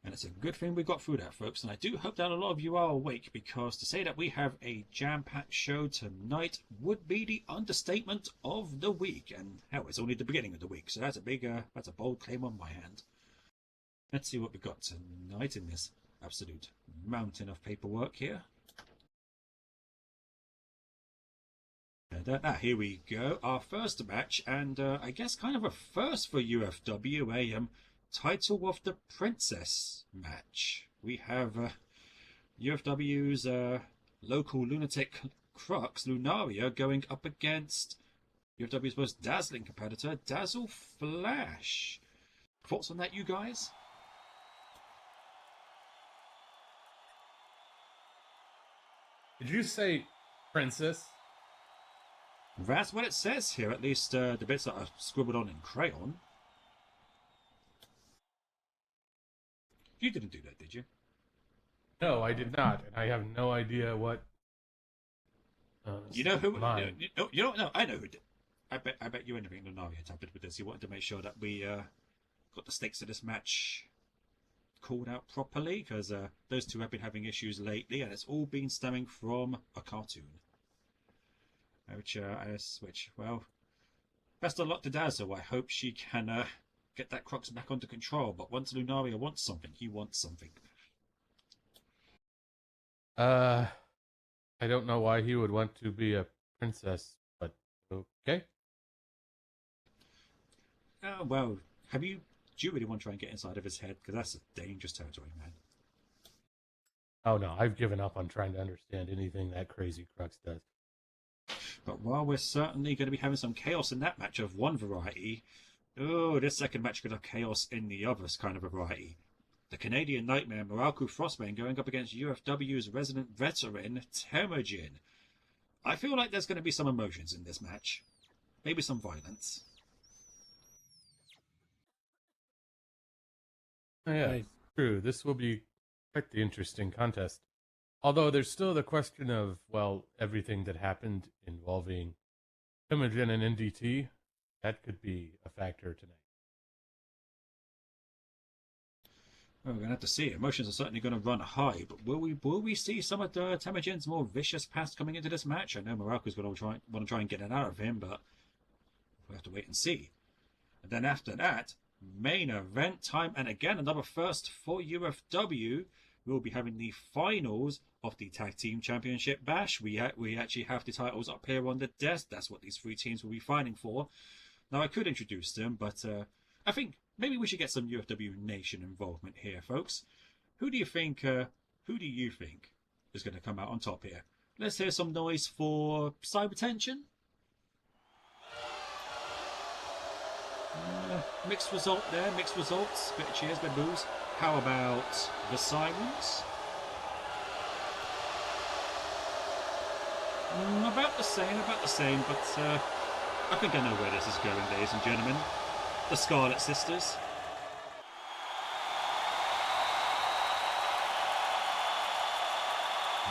And it's a good thing we got through that, folks. And I do hope that a lot of you are awake, because to say that we have a jam-packed show tonight would be the understatement of the week. And hell, it's only the beginning of the week, so that's a bold claim on my hand. Let's see what we've got tonight in this absolute mountain of paperwork here. Here we go. Our first match, and I guess kind of a first for UFW, a Title of the Princess match. We have UFW's local lunatic crux, Lunaria, going up against UFW's most dazzling competitor, Dazzle Flash. Thoughts on that, you guys? Did you say princess? That's what it says here, at least the bits that are scribbled on in crayon. You didn't do that, did you? No, I did not, and I have no idea what. You know who? You don't know. I know who did. I bet you anything Lunaria tampered with this. He wanted to make sure that we got the stakes of this match called out properly, because those two have been having issues lately, and it's all been stemming from a cartoon. Which, well, best of luck to Dazzle. I hope she can get that crux back under control. But once Lunaria wants something, he wants something. I don't know why he would want to be a princess, but okay. Well, do you really want to try and get inside of his head? Because that's a dangerous territory, man. Oh no, I've given up on trying to understand anything that crazy crux does. But while we're certainly going to be having some chaos in that match of one variety, this second match could have chaos in the other kind of a variety. The Canadian Nightmare, Muraku Frostbane, going up against UFW's resident veteran, Temujin. I feel like there's going to be some emotions in this match. Maybe some violence. Yeah, true. This will be quite the interesting contest. Although there's still the question of, well, everything that happened involving Temujin and NDT, that could be a factor tonight. Well, we're going to have to see. Emotions are certainly going to run high, but will we see some of Temujin's more vicious past coming into this match? I know Muraku's going to want to try and get it out of him, but we'll have to wait and see. And then after that, main event time, and again another first for UFW. We'll be having the finals of the Tag Team Championship Bash. We actually have the titles up here on the desk. That's what these three teams will be fighting for. Now, I could introduce them, but I think maybe we should get some UFW Nation involvement here, folks. Who do you think is going to come out on top here? Let's hear some noise for Cybertension. Mixed result there, mixed results. Bit of cheers, bit of boos. How about the Sirens? About the same, but I think I know where this is going, ladies and gentlemen. The Scarlet Sisters.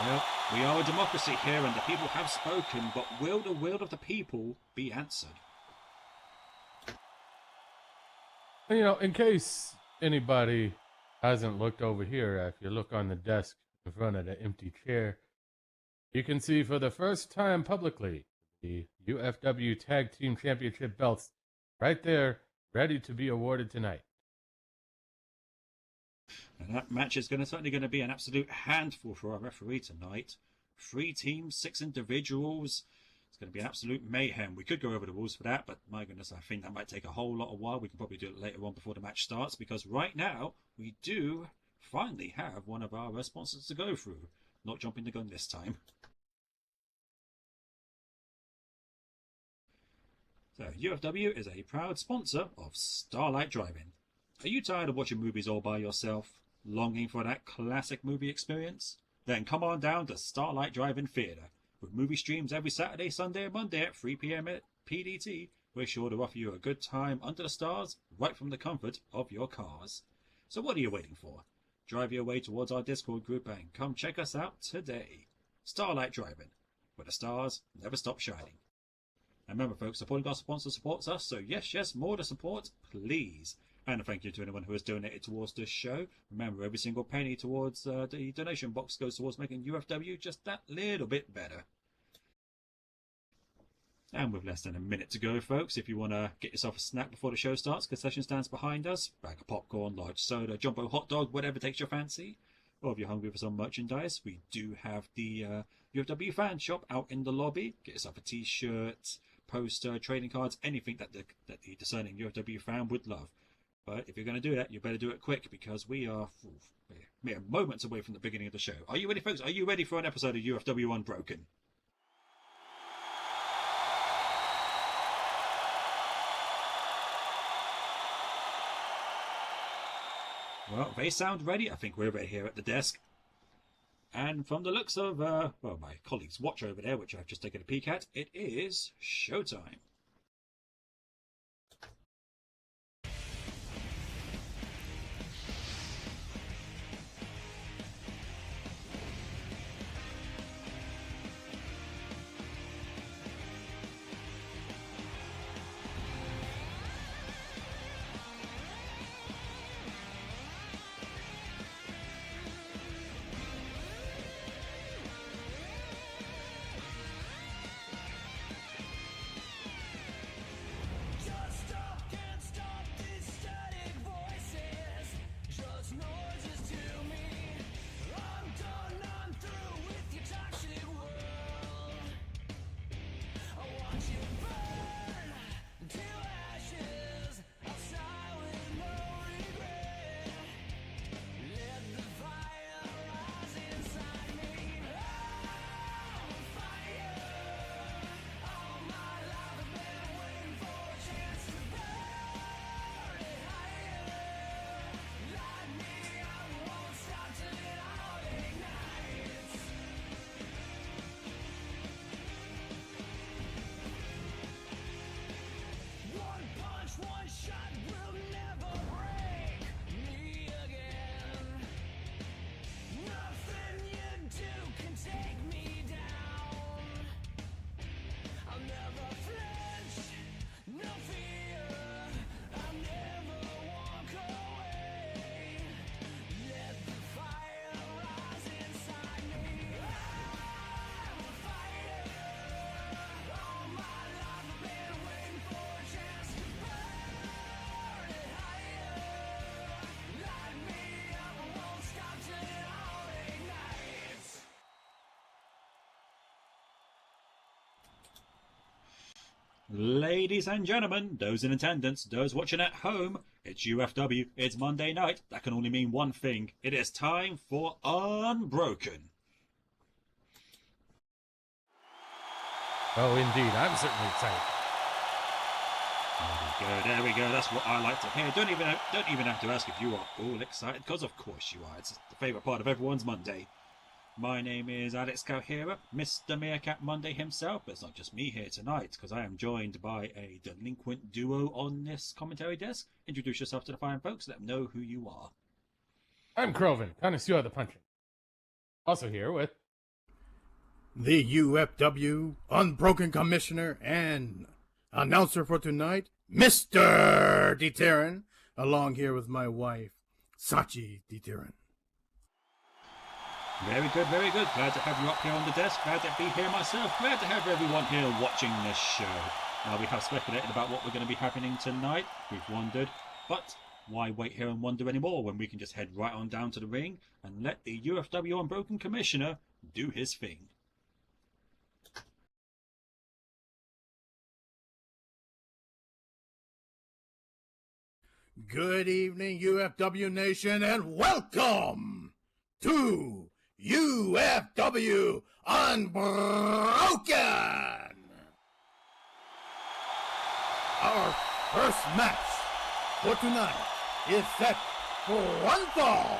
Well, we are a democracy here, and the people have spoken, but will the will of the people be answered? You know, in case anybody hasn't looked over here, if you look on the desk in front of the empty chair, you can see for the first time publicly the UFW Tag Team Championship belts right there, ready to be awarded tonight. And that match is certainly going to be an absolute handful for our referee tonight. 3 teams, 6 individuals. It's going to be absolute mayhem. We could go over the rules for that, but my goodness, I think that might take a whole lot of while. We can probably do it later on before the match starts, because right now we do finally have one of our sponsors to go through. Not jumping the gun this time. So, UFW is a proud sponsor of Starlight Drive-In. Are you tired of watching movies all by yourself? Longing for that classic movie experience? Then come on down to Starlight Drive-In Theatre. With movie streams every Saturday, Sunday and Monday at 3 p.m. at PDT, we're sure to offer you a good time under the stars, right from the comfort of your cars. So what are you waiting for? Drive your way towards our Discord group and come check us out today. Starlight Drive-In, where the stars never stop shining. And remember, folks, supporting our sponsor supports us, so yes, more to support, please. And a thank you to anyone who has donated towards this show. Remember, every single penny towards the donation box goes towards making UFW just that little bit better. And with less than a minute to go, folks, if you want to get yourself a snack before the show starts, concession stands behind us, bag of popcorn, large soda, jumbo hot dog, whatever takes your fancy. Or if you're hungry for some merchandise, we do have the UFW fan shop out in the lobby. Get yourself a t-shirt, poster, trading cards, anything that the discerning UFW fan would love. But if you're going to do that, you better do it quick, because we are mere moments away from the beginning of the show. Are you ready, folks? Are you ready for an episode of UFW Unbroken? Well, they sound ready. I think we're ready here at the desk. And from the looks of, my colleague's watch over there, which I've just taken a peek at, it is showtime. Ladies and gentlemen, those in attendance, those watching at home, it's UFW, it's Monday night. That can only mean one thing. It is time for Unbroken. Oh, indeed. I'm certainly excited. There we go. That's what I like to hear. Don't even have to ask if you are all excited, because of course you are. It's the favourite part of everyone's Monday. My name is Alex Calhera, Mr. Meerkat Monday himself, but it's not just me here tonight, because I am joined by a delinquent duo on this commentary desk. Introduce yourself to the fine folks, let them know who you are. I'm Croven, connoisseur of the punching. Also here with the UFW Unbroken Commissioner and announcer for tonight, Mr. Deterran, along here with my wife, Sachi Deterran. Very good, very good. Glad to have you up here on the desk. Glad to be here myself. Glad to have everyone here watching this show. Now, we have speculated about what we're going to be happening tonight. We've wondered. But why wait here and wonder anymore when we can just head right on down to the ring and let the UFW Unbroken Commissioner do his thing. Good evening, UFW Nation, and welcome to UFW Unbroken! Our first match for tonight is set for one fall.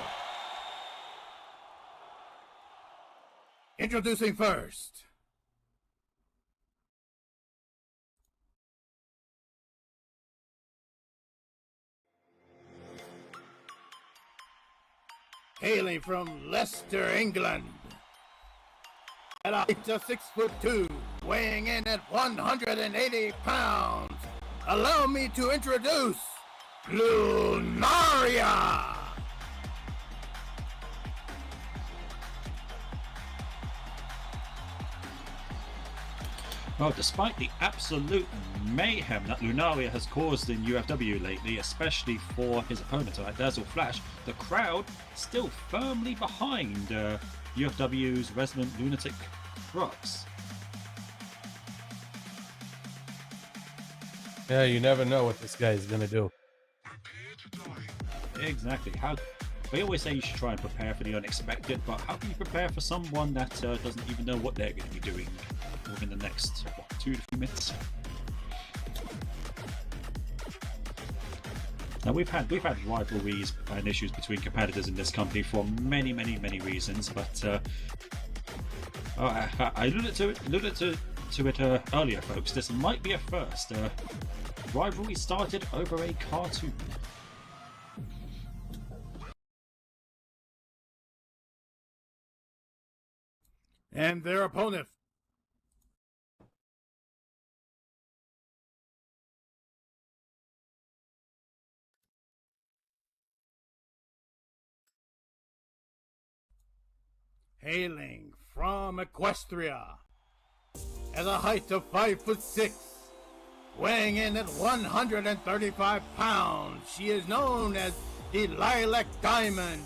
Introducing first, hailing from Leicester, England, at a height of 6'2", weighing in at 180 pounds. Allow me to introduce Lunaria! Well, despite the absolute mayhem that Lunaria has caused in UFW lately, especially for his opponent like Dazzle Flash, the crowd still firmly behind UFW's resident lunatic Brooks. Yeah, you never know what this guy is going to do. Exactly. They always say you should try and prepare for the unexpected, but how can you prepare for someone that doesn't even know what they're going to be doing within the next 2 to 3 minutes? Now we've had rivalries and issues between competitors in this company for many reasons, but I alluded to it earlier, folks. This might be a first. Rivalry started over a cartoon. And their opponent. Hailing from Equestria, at a height of 5'6", weighing in at 135 pounds, she is known as the Lilac Diamond.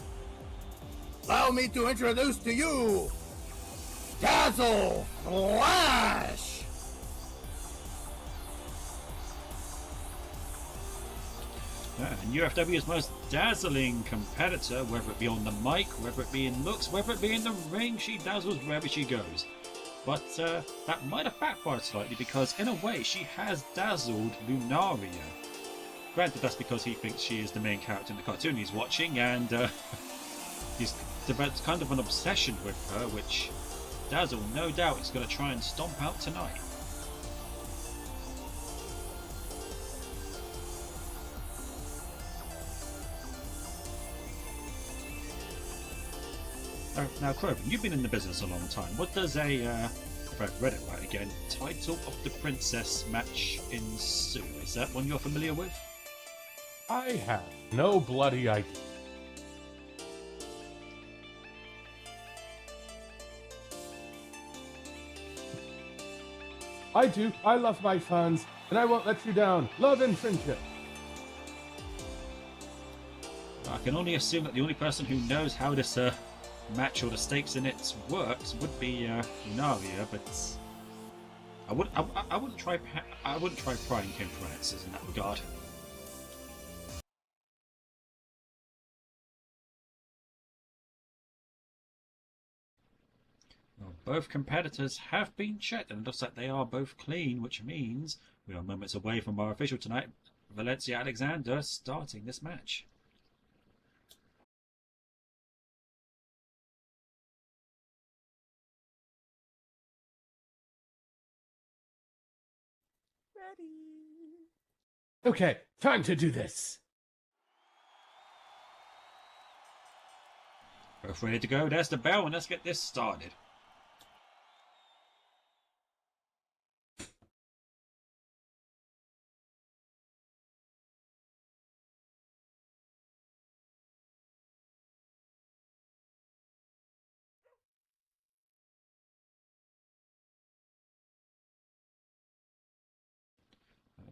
Allow me to introduce to you Dazzle Flash! And UFW's most dazzling competitor, whether it be on the mic, whether it be in looks, whether it be in the ring, she dazzles wherever she goes. But that might have backfired slightly because, in a way, she has dazzled Lunaria. Granted, that's because he thinks she is the main character in the cartoon he's watching, and he's developed kind of an obsession with her, which Dazzle, no doubt, is going to try and stomp out tonight. Now, Croven, you've been in the business a long time. What does a, if I've read it right again, Title of the Princess match ensue? Is that one you're familiar with? I have no bloody idea. I do. I love my fans, and I won't let you down. Love and friendship. I can only assume that the only person who knows how this match or the stakes in it works would be Lunaria, but I wouldn't try prying influences in that regard. Well, both competitors have been checked, and it looks like they are both clean, which means we are moments away from our official tonight, Valencia Alexander, starting this match. Okay, time to do this. Both ready to go. There's the bell, and let's get this started.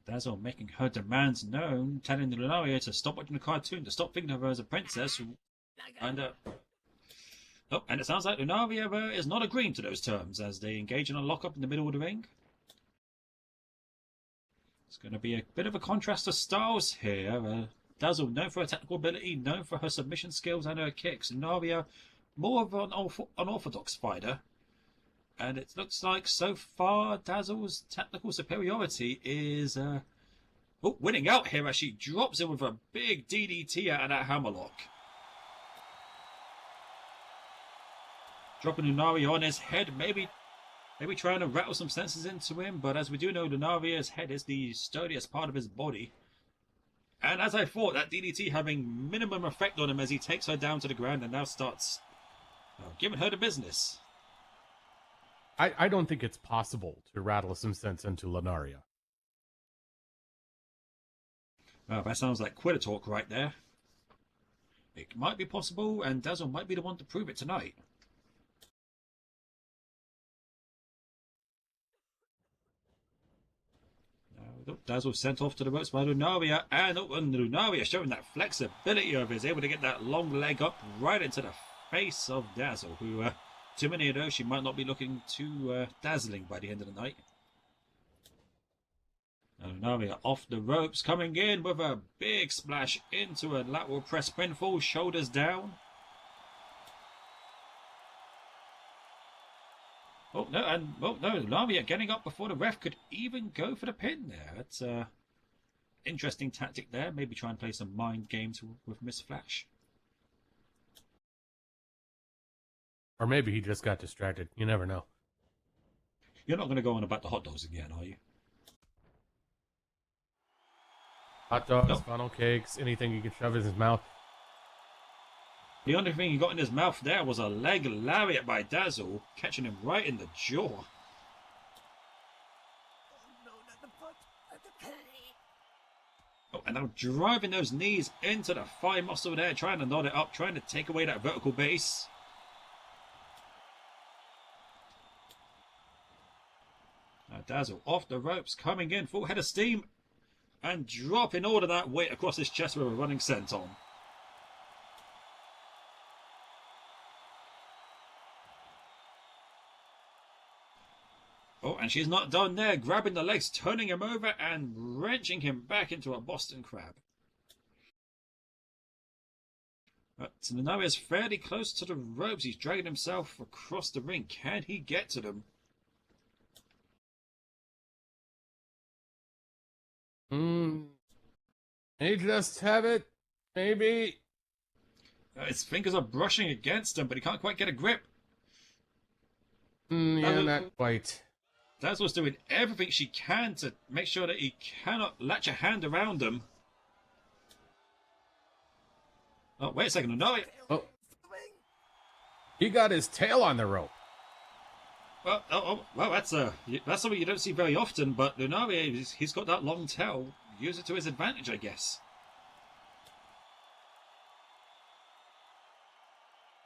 Dazzle making her demands known, telling Lunaria to stop watching the cartoon, to stop thinking of her as a princess, and and it sounds like Lunaria is not agreeing to those terms as they engage in a lockup in the middle of the ring. It's going to be a bit of a contrast of styles here. Dazzle, known for her technical ability, known for her submission skills and her kicks. Lunaria, more of an unorthodox fighter. And it looks like so far Dazzle's technical superiority is winning out here as she drops in with a big DDT out of that hammerlock. Dropping Lunaria on his head, maybe trying to rattle some senses into him, but as we do know, Lunaria's head is the sturdiest part of his body. And as I thought, that DDT having minimum effect on him as he takes her down to the ground and now starts giving her the business. I don't think it's possible to rattle some sense into Lunaria. Well, that sounds like quitter talk right there. It might be possible, and Dazzle might be the one to prove it tonight. Dazzle sent off to the ropes by Lunaria, and Lunaria showing that flexibility of his, able to get that long leg up right into the face of Dazzle, who, too many of those, she might not be looking too dazzling by the end of the night. Lunaria off the ropes, coming in with a big splash into a lateral press pinfall, shoulders down. Oh no, Lunaria getting up before the ref could even go for the pin there. That's interesting tactic there. Maybe try and play some mind games with Miss Flash. Or maybe he just got distracted. You never know. You're not going to go on about the hot dogs again, are you? Hot dogs, Nope. funnel cakes, anything you can shove in his mouth. The only thing he got in his mouth there was a leg lariat by Dazzle, catching him right in the jaw. Oh, no, not the butt. Not the belly. Oh, and now driving those knees into the thigh muscle there, trying to knot it up, trying to take away that vertical base. Now Dazzle off the ropes, coming in, full head of steam, and dropping all of that weight across his chest with a running senton. Oh, and she's not done there, grabbing the legs, turning him over, and wrenching him back into a Boston Crab. But Nanawe is fairly close to the ropes. He's dragging himself across the ring. Can he get to them? He just have it. Maybe. His fingers are brushing against him, but he can't quite get a grip. Yeah, not quite. Dazzle's doing everything she can to make sure that he cannot latch a hand around him. Oh, wait a second. No, Oh. He got his tail on the rope. well, that's something you don't see very often, but Lunaria, he's got that long tail. Use it to his advantage, I guess.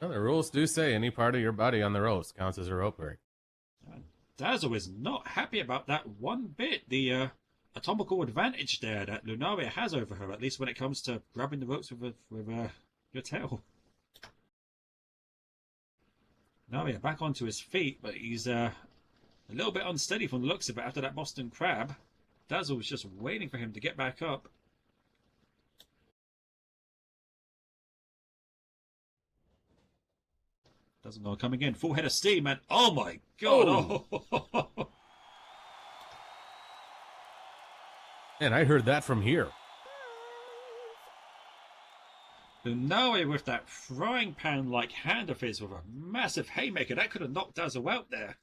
Well, the rules do say any part of your body on the ropes counts as a rope break. Dazzle is not happy about that one bit. The atomical advantage there that Lunaria has over her, at least when it comes to grabbing the ropes with your tail. Lunaria back onto his feet, but he's a little bit unsteady from the looks of it after that Boston Crab. Dazzle was just waiting for him to get back up. Doesn't know coming in, full head of steam, and oh my god! Oh. And I heard that from here. Lunaria with that frying pan-like hand of his with a massive haymaker that could have knocked Dazzle out there.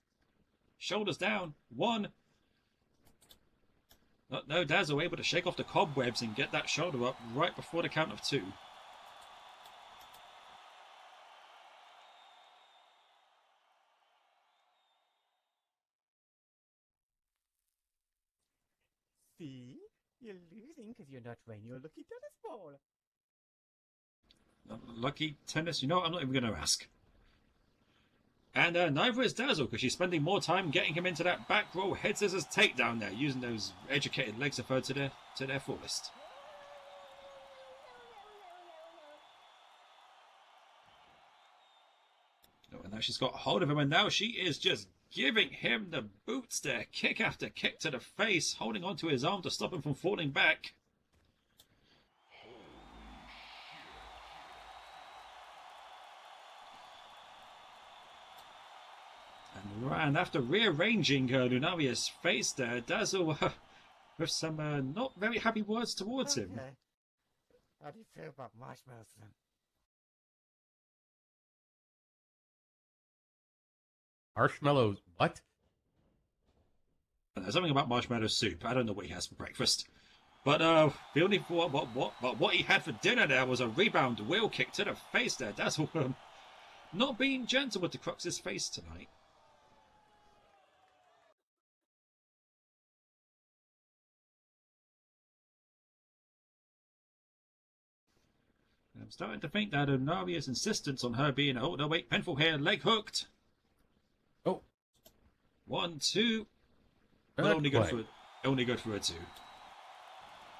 Shoulders down, one. No, Dazzle able to shake off the cobwebs and get that shoulder up right before the count of two. See? You're losing because you're not wearing your lucky tennis ball. Lucky tennis? You know what? I'm not even going to ask. And neither is Dazzle, because she's spending more time getting him into that back row head scissors takedown there, using those educated legs of her to their fullest. Oh, and now she's got hold of him, and now she is just giving him the boots there, kick after kick to the face, holding onto his arm to stop him from falling back. And after rearranging Lunaria's face there, Dazzle with some not very happy words towards him. Okay. How do you feel about marshmallows then? Marshmallows, what? There's something about marshmallow soup. I don't know what he has for breakfast. But the only what he had for dinner there was a rebound wheel kick to the face there. Dazzle not being gentle with the Crux's face tonight. I'm starting to think that Lunaria's insistence on her being, oh no wait, pinfall here, leg hooked. Oh. 1, 2. But Not only quite. good for a 2.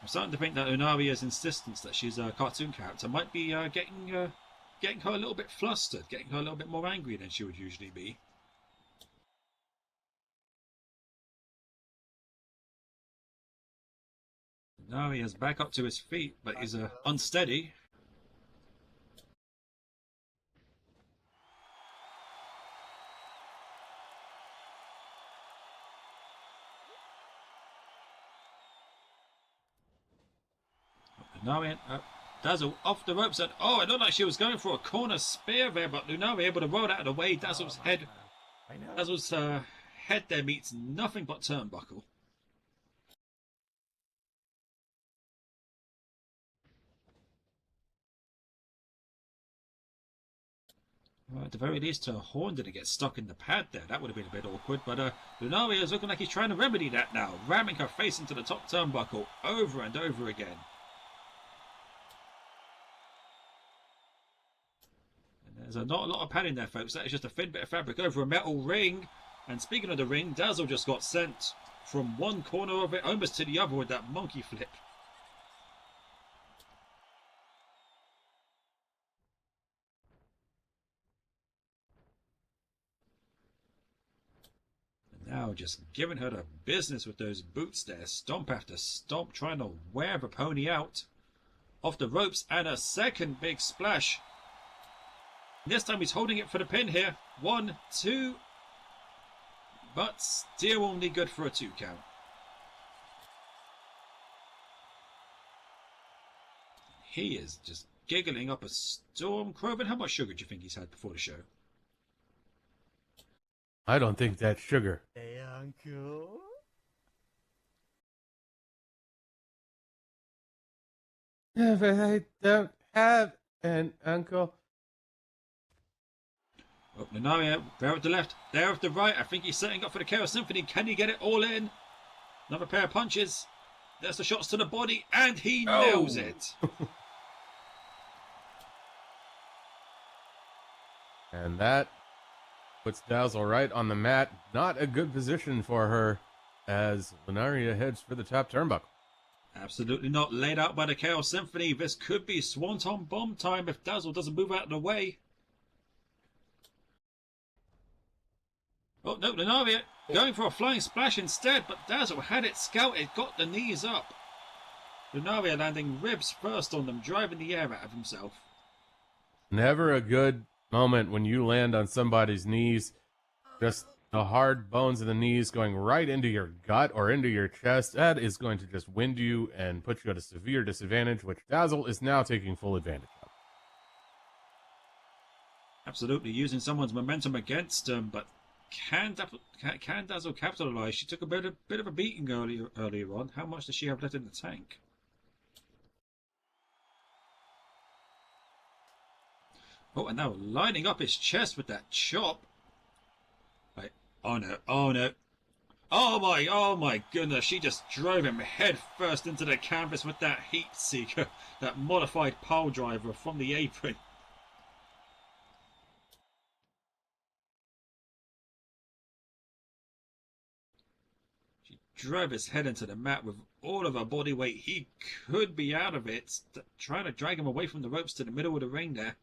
I'm starting to think that Lunaria's insistence that she's a cartoon character might be getting her a little bit flustered, getting her a little bit more angry than she would usually be. Lunaria's back up to his feet, but he's unsteady. Lunaria, Dazzle off the ropes, and oh, it looked like she was going for a corner spear there, but Lunaria able to roll that out of the way. Dazzle's head there meets nothing but turnbuckle. Well, at the very least, her horn didn't get stuck in the pad there. That would have been a bit awkward, but Lunaria is looking like he's trying to remedy that now, ramming her face into the top turnbuckle over and over again. There's not a lot of padding there, folks. That is just a thin bit of fabric over a metal ring. And speaking of the ring, Dazzle just got sent from one corner of it almost to the other with that monkey flip. And now just giving her the business with those boots there. Stomp after stomp, trying to wear the pony out. Off the ropes, and a second big splash. This time he's holding it for the pin here. 1, 2. But still only good for a 2 count. He is just giggling up a storm. Croven, how much sugar do you think he's had before the show? I don't think that's sugar. Hey, Uncle. Yeah, but I don't have an uncle. Oh, Lunaria, there at the left, there at the right. I think he's setting up for the Chaos Symphony. Can he get it all in? Another pair of punches. There's the shots to the body, and he nails it. And that puts Dazzle right on the mat. Not a good position for her as Lunaria heads for the top turnbuckle. Absolutely not. Laid out by the Chaos Symphony. This could be Swanton Bomb time if Dazzle doesn't move out of the way. Oh, no, Lunaria going for a flying splash instead, but Dazzle had it scouted, got the knees up. Lunaria landing ribs first on them, driving the air out of himself. Never a good moment when you land on somebody's knees. Just the hard bones of the knees going right into your gut or into your chest. That is going to just wind you and put you at a severe disadvantage, which Dazzle is now taking full advantage of. Absolutely, using someone's momentum against him, but can Dazzle capitalize? She took a bit of a beating earlier on. How much does she have left in the tank? Oh, and now lining up his chest with that chop. Right. Oh no, oh no. Oh my goodness, she just drove him head first into the canvas with that heat seeker, that modified pile driver from the apron. She drove his head into the mat with all of her body weight. He could be out of it, trying to drag him away from the ropes to the middle of the ring there.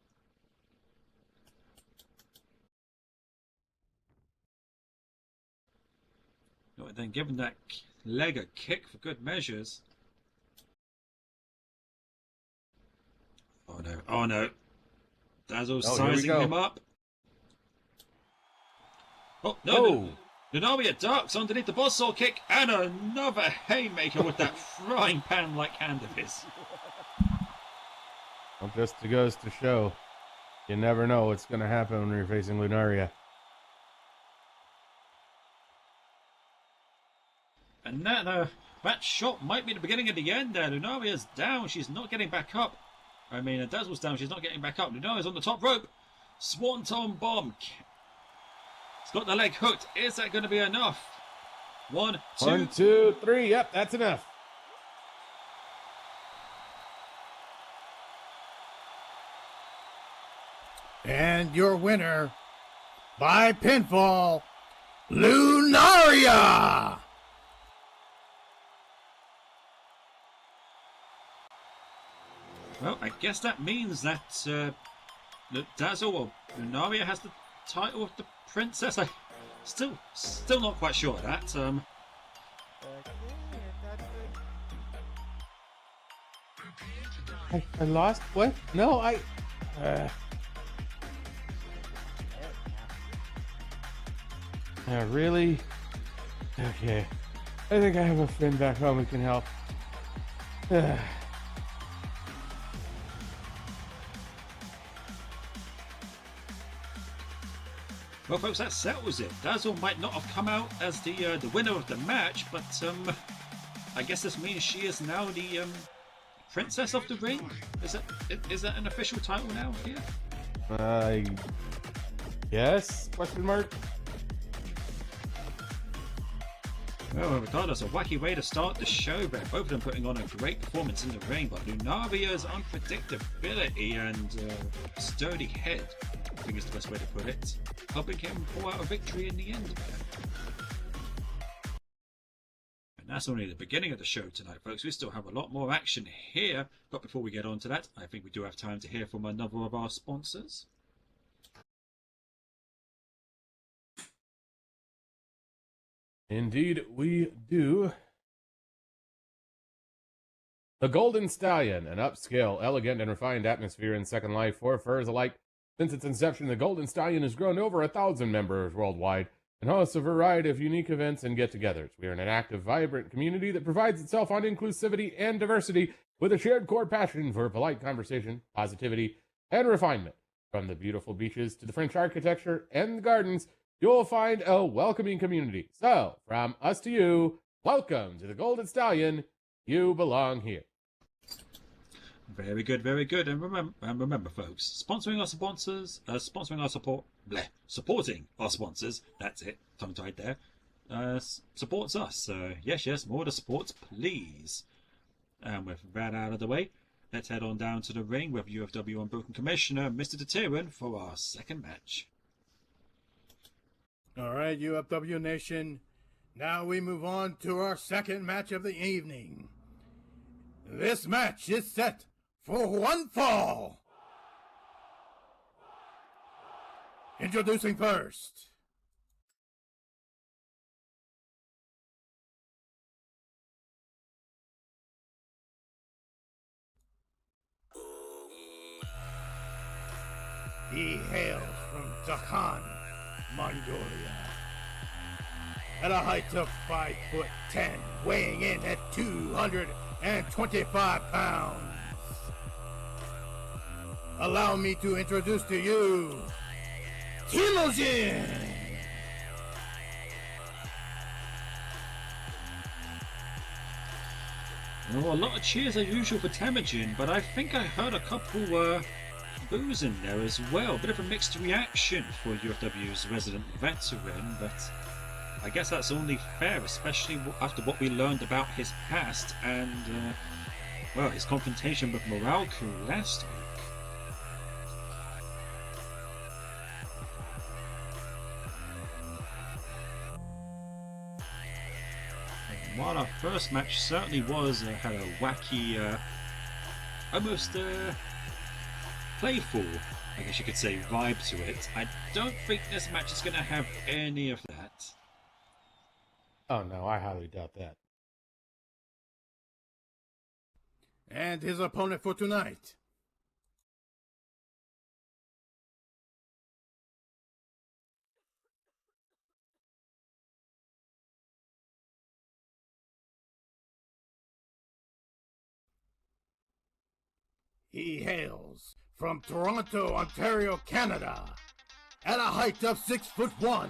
And then giving that leg a kick for good measures. Oh no, oh no. Dazzle's sizing him up. Oh no, Lunaria ducks underneath the buzzsaw kick, and another haymaker with that frying pan like hand of his. Well, just goes to show, you never know what's going to happen when you're facing Lunaria. And that shot might be the beginning of the end there. Lunaria's down. She's not getting back up. I mean, Dazzle's down. She's not getting back up. Lunaria's on the top rope. Swanton Bomb. It's got the leg hooked. Is that going to be enough? 1, 2. 1, 2, 3. Yep, that's enough. And your winner, by pinfall, Lunaria! Well, I guess that means that Dazzle or Lunaria has the title of the princess. I still not quite sure of that. Okay, that's I lost? What? No, really? Okay. I think I have a friend back home who can help. Well, folks, that settles it. Dazzle might not have come out as the winner of the match, but I guess this means she is now the princess of the ring. Is that an official title now here? Yes? Question mark? Well, regardless, a wacky way to start the show, but both of them putting on a great performance in the ring, but Lunaria's unpredictability and sturdy head, I think is the best way to put it, helping him pull out a victory in the end there. And that's only the beginning of the show tonight, folks. We still have a lot more action here, but before we get on to that, I think we do have time to hear from another of our sponsors. Indeed, we do. The Golden Stallion, an upscale, elegant, and refined atmosphere in Second Life for furs alike. Since its inception, the Golden Stallion has grown to over 1,000 members worldwide and hosts a variety of unique events and get-togethers. We are in an active, vibrant community that prides itself on inclusivity and diversity with a shared core passion for polite conversation, positivity, and refinement. From the beautiful beaches to the French architecture and the gardens, you'll find a welcoming community. So, from us to you, welcome to the Golden Stallion. You belong here. Very good, very good. And remember, folks, supporting our sponsors, that's it, tongue-tied there, supports us. Yes, more to sports, please. And with that out of the way, let's head on down to the ring with UFW Unbroken Commissioner, Mr. Deteran, for our second match. All right, UFW Nation. Now we move on to our second match of the evening. This match is set for one fall. Introducing first, he hails from Dakhan, Mongolia. At a height of 5'10", weighing in at 225 pounds. Allow me to introduce to you, Timojin! Well, a lot of cheers as usual for Temujin, but I think I heard a couple boos in there as well. A bit of a mixed reaction for UFW's resident veteran, but I guess that's only fair, especially after what we learned about his past and, well, his confrontation with Moralku last week. While our first match certainly was had a wacky, almost playful, I guess you could say, vibe to it, I don't think this match is going to have any of that. Oh no, I highly doubt that. And his opponent for tonight, he hails from Toronto, Ontario, Canada. At a height of 6'1",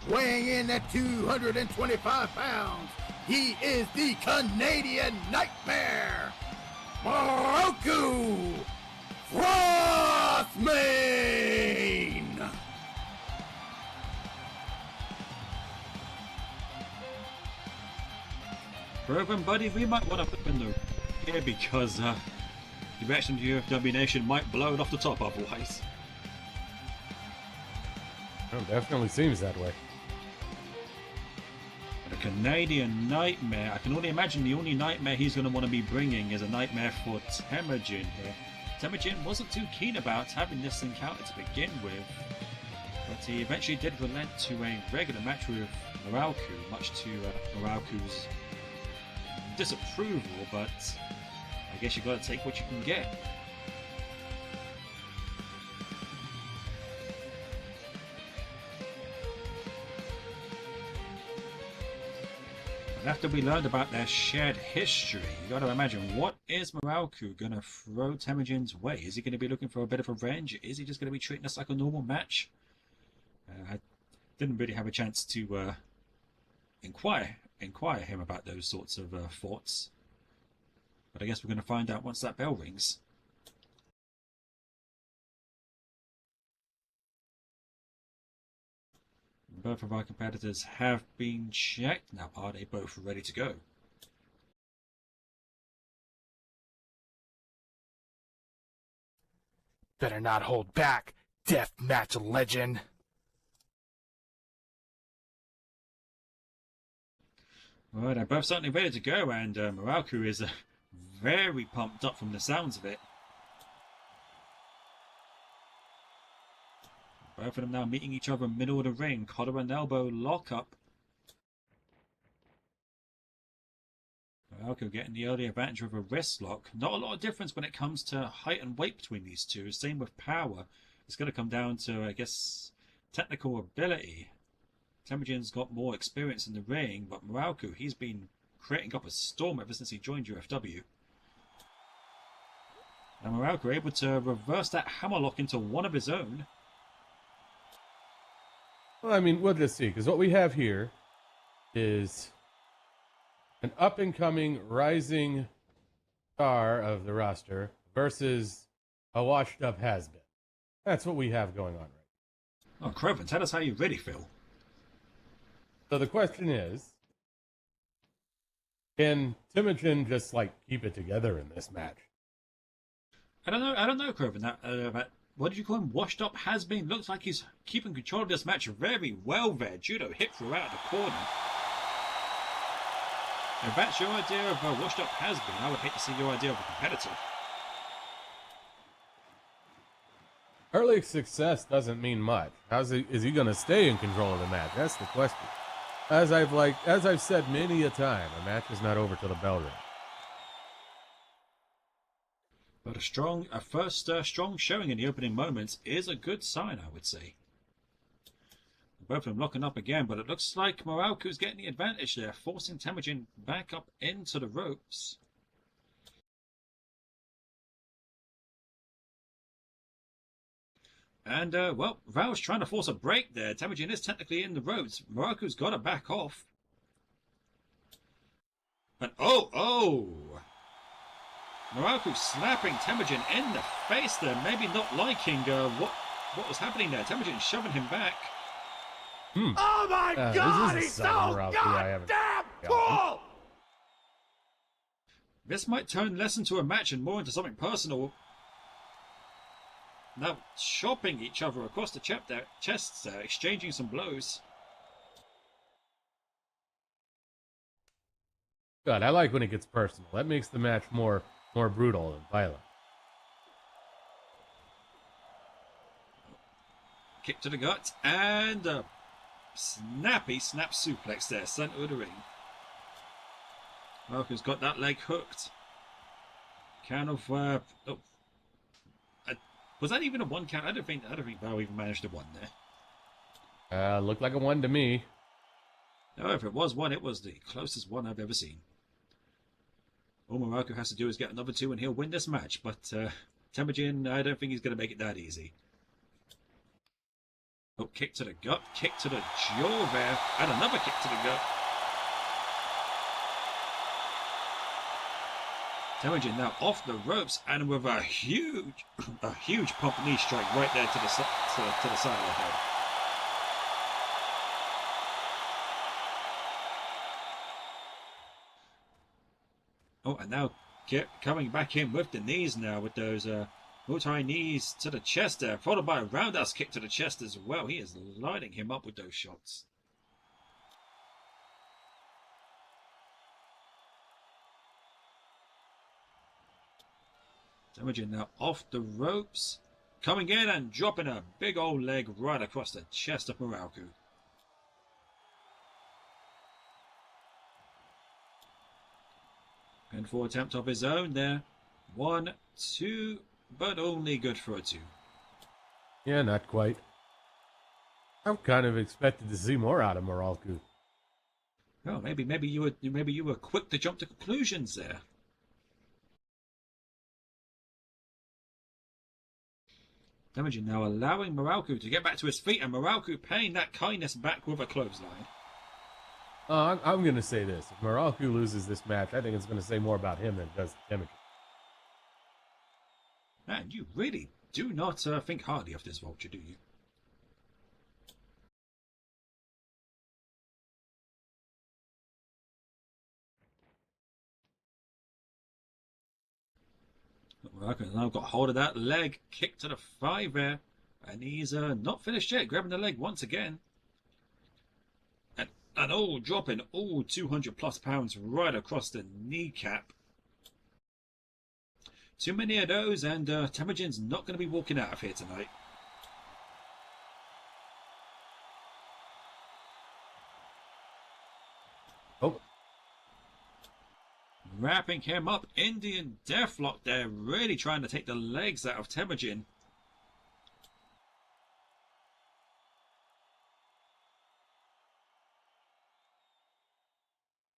weighing in at 225 pounds, he is the Canadian Nightmare, Moralku Frostmane! Reverend Buddy, we might want to put in the here because the reaction to UFW Nation might blow it off the top otherwise. It definitely seems that way. The Canadian Nightmare. I can only imagine the only nightmare he's going to want to be bringing is a nightmare for Temujin here. Temujin wasn't too keen about having this encounter to begin with, but he eventually did relent to a regular match with Muraoku, much to Muraoku's disapproval, but I guess you've got to take what you can get. And after we learned about their shared history, you got to imagine, what is Muraoku going to throw Temujin's way? Is he going to be looking for a bit of revenge? Is he just going to be treating this like a normal match? I didn't really have a chance to inquire him about those sorts of thoughts, but I guess we're going to find out once that bell rings. Both of our competitors have been checked. Now, are they both ready to go? Better not hold back, deathmatch legend. Well, they're both certainly ready to go, and Muraoku is very pumped up from the sounds of it. Both of them now meeting each other in the middle of the ring. Collar and elbow lockup. Muraoku getting the early advantage with a wrist lock. Not a lot of difference when it comes to height and weight between these two. Same with power. It's going to come down to, I guess, technical ability. Temujin's got more experience in the ring, but Muraoku, he's been creating up a storm ever since he joined UFW. And Muraoku able to reverse that hammerlock into one of his own. Well, I mean, we'll just see, because what we have here is an up-and-coming, rising star of the roster versus a washed-up has-been. That's what we have going on right Oh, Croven, tell us how you really feel. So the question is, can Temujin just, like, keep it together in this match? I don't know, Croven. That what did you call him? Washed up has been. Looks like he's keeping control of this match very well there. Judo hit throughout the corner. If that's your idea of washed up has been, I would hate to see your idea of a competitor. Early success doesn't mean much. Is he going to stay in control of the match? That's the question. As I've said many a time, a match is not over till the bell rings. But a first strong showing in the opening moments is a good sign, I would say. Both of them locking up again, but it looks like Muraoku's getting the advantage there, forcing Temujin back up into the ropes. And, well, Val's trying to force a break there. Temujin is technically in the ropes. Muraoku's got to back off. And, oh! Muraoku slapping Temujin in the face there, maybe not liking what was happening there. Temujin shoving him back. Oh my God, this is he's so Muraoku I haven't- goddamn cool! This might turn less into a match and more into something personal. Now chopping each other across the chests there, exchanging some blows. God, I like when it gets personal. That makes the match more brutal and violent. Kick to the gut and a snappy snap suplex there, center of the ring. Muraoku's got that leg hooked. Was that even a one count? I don't think Val even managed to one there. Looked like a one to me. No, if it was one, it was the closest one I've ever seen. All Muraoku has to do is get another two and he'll win this match, but Temujin, I don't think he's going to make it that easy. Oh, kick to the gut, kick to the jaw there, and another kick to the gut. Temujin now off the ropes and with a huge pump knee strike right there to the side of the head. Oh, and now coming back in with the knees now with those Multi-knees to the chest there, followed by a roundhouse kick to the chest as well. He is lighting him up with those shots. Temujin now off the ropes. Coming in and dropping a big old leg right across the chest of Muraoku. Pinfall attempt of his own there. 1, 2, but only good for a 2. Yeah, not quite. I'm kind of expected to see more out of Muraoku. Oh, maybe you were quick to jump to conclusions there. Temujin now allowing Muraoku to get back to his feet, and Muraoku paying that kindness back with a clothesline. I'm going to say this. If Muraoku loses this match, I think it's going to say more about him than it does Temujin. Man, you really do not think hardly of this Vulture, do you? Muraoku now got hold of that leg, kick to the 5 there, and he's not finished yet, grabbing the leg once again. And all dropping all 200 plus pounds right across the kneecap. Too many of those, and Temujin's not going to be walking out of here tonight. Oh. Wrapping him up, Indian Deathlock there, really trying to take the legs out of Temujin.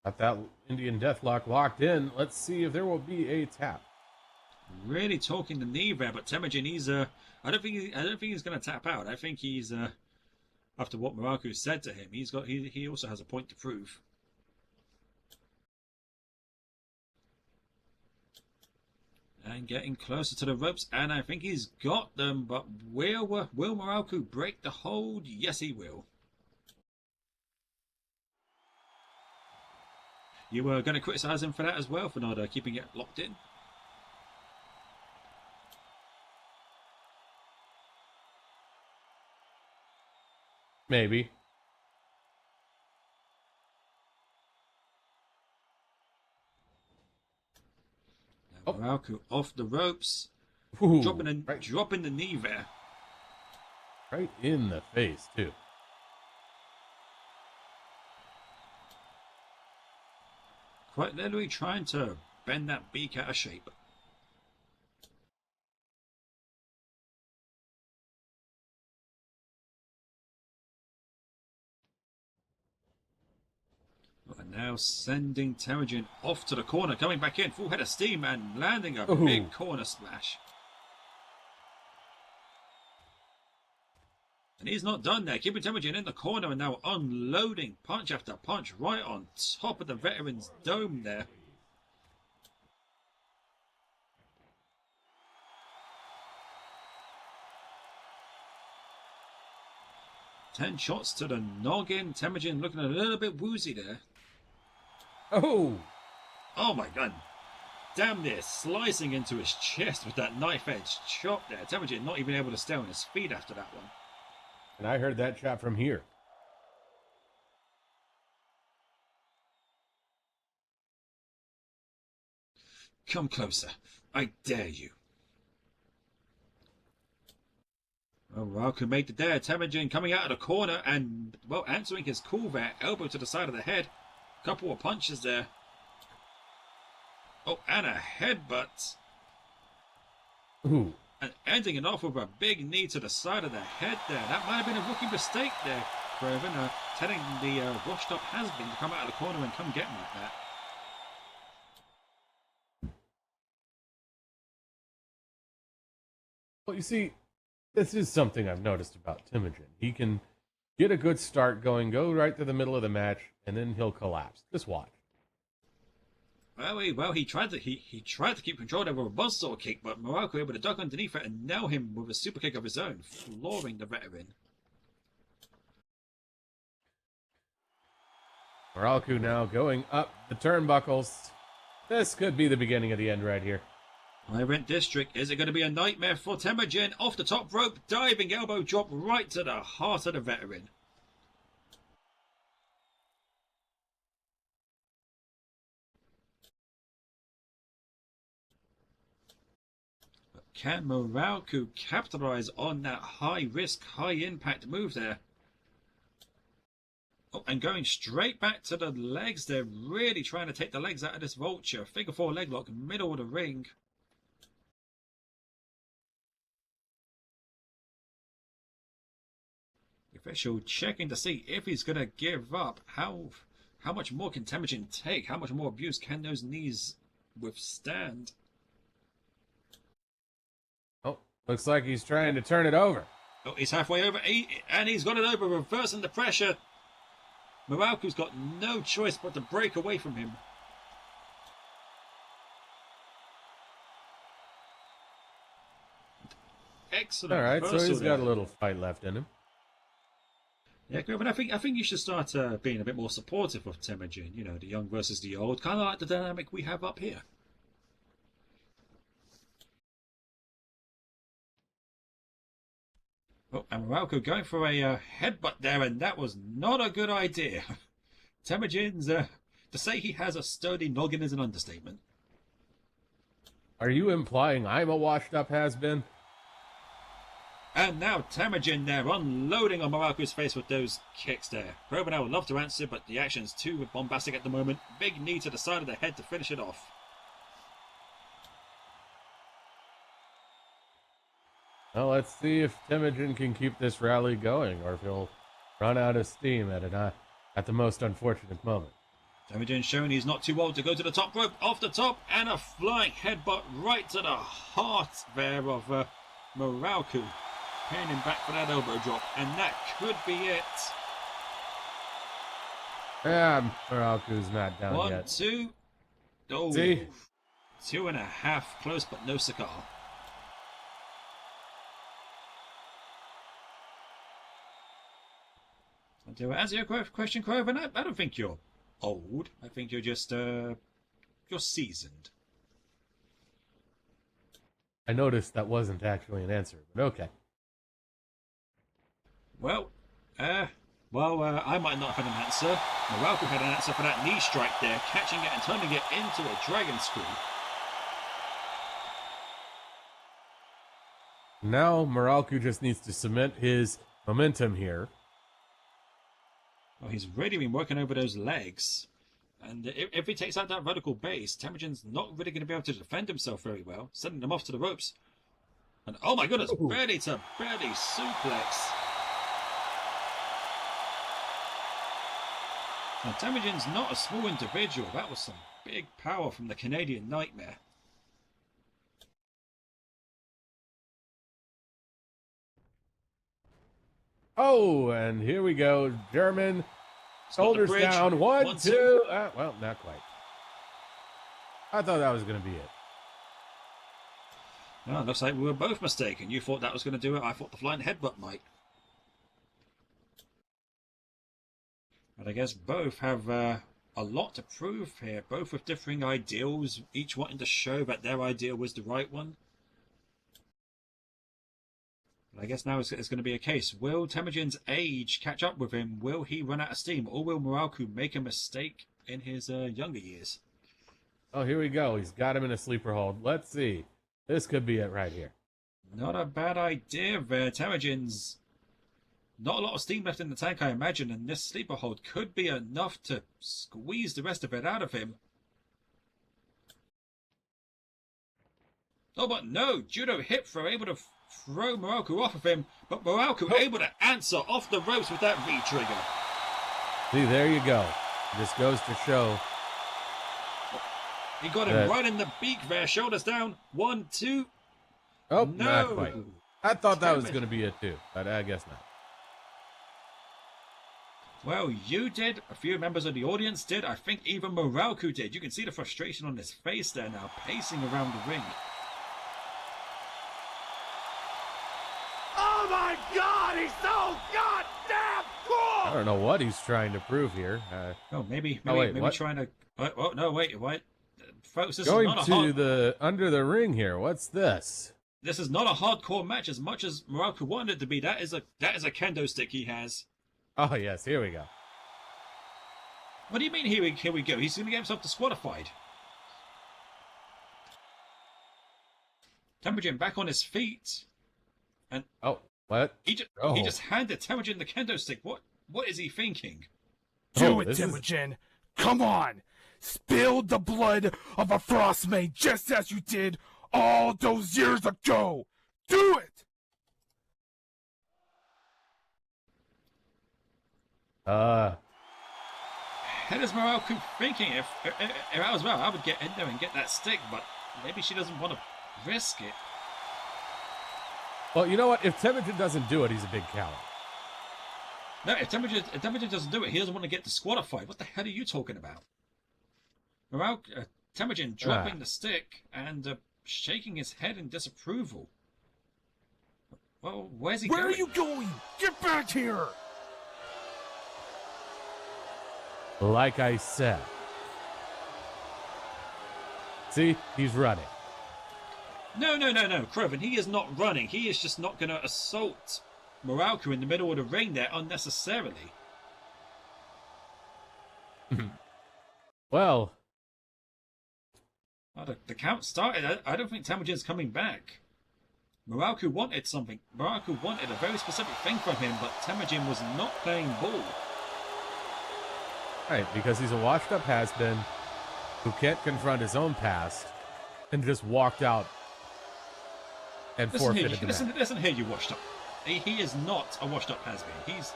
Got that Indian Deathlock locked in. Let's see if there will be a tap. Really talking the knee there, but Temujin, I don't think he's going to tap out. I think he's after what Muraoku said to him, he also has a point to prove. And getting closer to the ropes, and I think he's got them, but will Muraoku break the hold? Yes, he will. You were going to criticise him for that as well, for not keeping it locked in? Maybe. Now Muraoku off the ropes. Ooh, Dropping the knee there. Right in the face, too. Quite literally trying to bend that beak out of shape. And now sending Temujin off to the corner, coming back in, full head of steam, and landing a big corner splash. And he's not done there, keeping Temujin in the corner and now unloading punch after punch right on top of the veteran's dome there. Ten shots to the noggin. Temujin looking a little bit woozy there. Oh! Oh my god. Damn near slicing into his chest with that knife edge chop there. Temujin not even able to stay on his feet after that one. And I heard that shot from here. Come closer. I dare you. Well, Muraoku made the dare. Temujin coming out of the corner and, well, answering his call there. Elbow to the side of the head. Couple of punches there. Oh, and a headbutt. Ooh. And ending it off with a big knee to the side of the head there. That might have been a rookie mistake there, Craven. Telling the washed up has-been to come out of the corner and come get him like that. Well, you see, this is something I've noticed about Temujin. He can get a good start going, go right to the middle of the match, and then he'll collapse. Just watch. Well, he tried to keep control over a buzzsaw kick, but Muraoku able to duck underneath it and nail him with a super kick of his own, flooring the veteran. Muraoku now going up the turnbuckles. This could be the beginning of the end right here. High Rent District, is it going to be a nightmare for Temujin? Off the top rope, diving elbow drop right to the heart of the veteran. But can Muraku capitalize on that high risk, high impact move there? Oh, and going straight back to the legs. They're really trying to take the legs out of this vulture. Figure 4 leg lock, middle of the ring. Official checking to see if he's going to give up. How much more can Temujin take? How much more abuse can those knees withstand? Oh, looks like he's trying to turn it over. Oh, he's halfway over, and he's got it over, reversing the pressure. Muraku's got no choice but to break away from him. Excellent. All right, so he's got a little fight left in him. Yeah, but I think you should start being a bit more supportive of Temujin. You know, the young versus the old, kind of like the dynamic we have up here. Oh, and Muraku going for a headbutt there, and that was not a good idea. Temujin's, to say he has a sturdy noggin is an understatement. Are you implying I'm a washed-up has-been? And now Temujin there, unloading on Muraku's face with those kicks there. Probanow would love to answer, but the action's too bombastic at the moment. Big knee to the side of the head to finish it off. Well, let's see if Temujin can keep this rally going, or if he'll run out of steam at the most unfortunate moment. Temujin showing he's not too old to go to the top rope, off the top, and a flying headbutt right to the heart there of Muraku. Pinning him back for that elbow drop, and that could be it. Yeah, Muraku's not down One, yet. two. Oh, See? 2.5, close but no cigar. To answer your question, Croven, I don't think you're old. I think you're just, you're seasoned. I noticed that wasn't actually an answer, but okay. Well, I might not have had an answer. Muraku had an answer for that knee strike there, catching it and turning it into a dragon screw. Now Muraku just needs to cement his momentum here. Well, he's really been working over those legs. And if he takes out that vertical base, Temujin's not really going to be able to defend himself very well, sending him off to the ropes. And oh my goodness, belly to belly suplex. Now, Temujin's not a small individual. That was some big power from the Canadian Nightmare. Oh, and here we go. German, shoulders down. One, two. Well, not quite. I thought that was going to be it. No, looks like we were both mistaken. You thought that was going to do it. I thought the flying headbutt might. But I guess both have a lot to prove here. Both with differing ideals, each wanting to show that their ideal was the right one. But I guess now it's going to be a case. Will Temujin's age catch up with him? Will he run out of steam? Or will Muraku make a mistake in his younger years? Oh, here we go. He's got him in a sleeper hold. Let's see. This could be it right here. Not a bad idea there. Temujin's not a lot of steam left in the tank, I imagine, and this sleeper hold could be enough to squeeze the rest of it out of him. Oh, but no! Judo hip throw able to throw Muraku off of him, but Muraku able to answer off the ropes with that V-trigger. See, there you go. This goes to show. He got him right in the beak there, shoulders down. 1, 2. Oh, no. Not quite. I thought that was going to be it too, but I guess not. Well, you did. A few members of the audience did. I think even Muraku did. You can see the frustration on his face there now, pacing around the ring. Oh my God, he's so goddamn cool! I don't know what he's trying to prove here. Maybe wait, what? trying to. Oh no! Wait, what? folks, this Going is not to the under the ring here. What's this? this is not a hardcore match as much as Muraku wanted it to be. That is a kendo stick he has. Oh yes, here we go. What do you mean? Here we go. He's going to get himself disqualified. Temujin back on his feet, and Oh, what? he just handed Temujin the kendo stick. What is he thinking? Do it, this is- Temujin. Come on. Spill the blood of a frostmane just as you did all those years ago. Do it. How does Muraku thinking? If I was well, I would get in there and get that stick, but maybe she doesn't want to risk it. Well, you know what? If Temujin doesn't do it, he's a big coward. No, if Temujin doesn't do it, he doesn't want to get disqualified. What the hell are you talking about? Temujin dropping the stick and shaking his head in disapproval. Well, where's he going? Where are you going? Get back here. Like I said. See, he's running. No, Krovan, he is not running. He is just not going to assault Muraku in the middle of the ring there unnecessarily. Well, The count started. I don't think Temujin's coming back. Muraku wanted something. Muraku wanted a very specific thing from him, but Temujin was not playing ball. right, because he's a washed-up has-been who can't confront his own past and just walked out and forfeited the match. Listen here, you washed up. He is not a washed up has-been. He's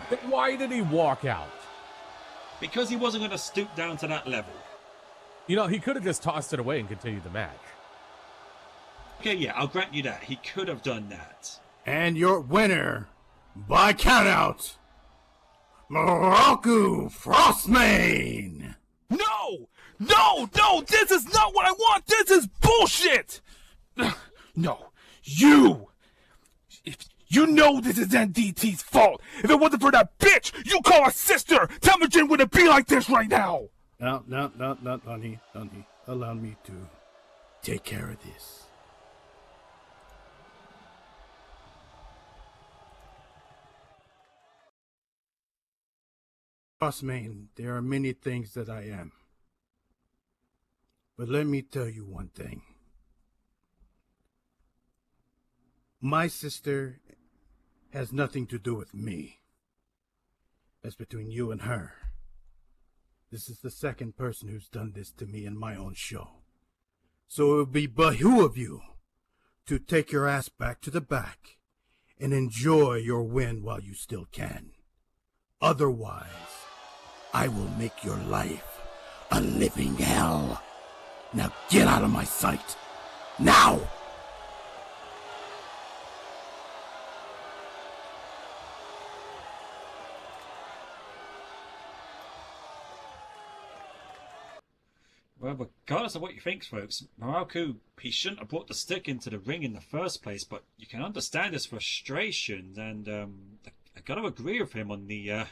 But why did he walk out? because he wasn't going to stoop down to that level. You know, he could have just tossed it away and continued the match. Okay, yeah, I'll grant you that. He could have done that. And your winner, by countout, Muraku Frostmane! No, this is not what I want. This is bullshit. No, you. If you know this is NDT's fault. If it wasn't for that bitch you call a sister, Temujin wouldn't be like this right now. No, honey. Allow me to take care of this. Frostmane, there are many things that I am. But let me tell you one thing. My sister has nothing to do with me. That's between you and her. This is the second person who's done this to me in my own show. So it would be behoove of you to take your ass back to the back and enjoy your win while you still can. Otherwise, I will make your life a living hell. Now get out of my sight. Now! Well, regardless of what you think, folks, Muraku, he shouldn't have brought the stick into the ring in the first place, but you can understand his frustrations, and I got to agree with him on the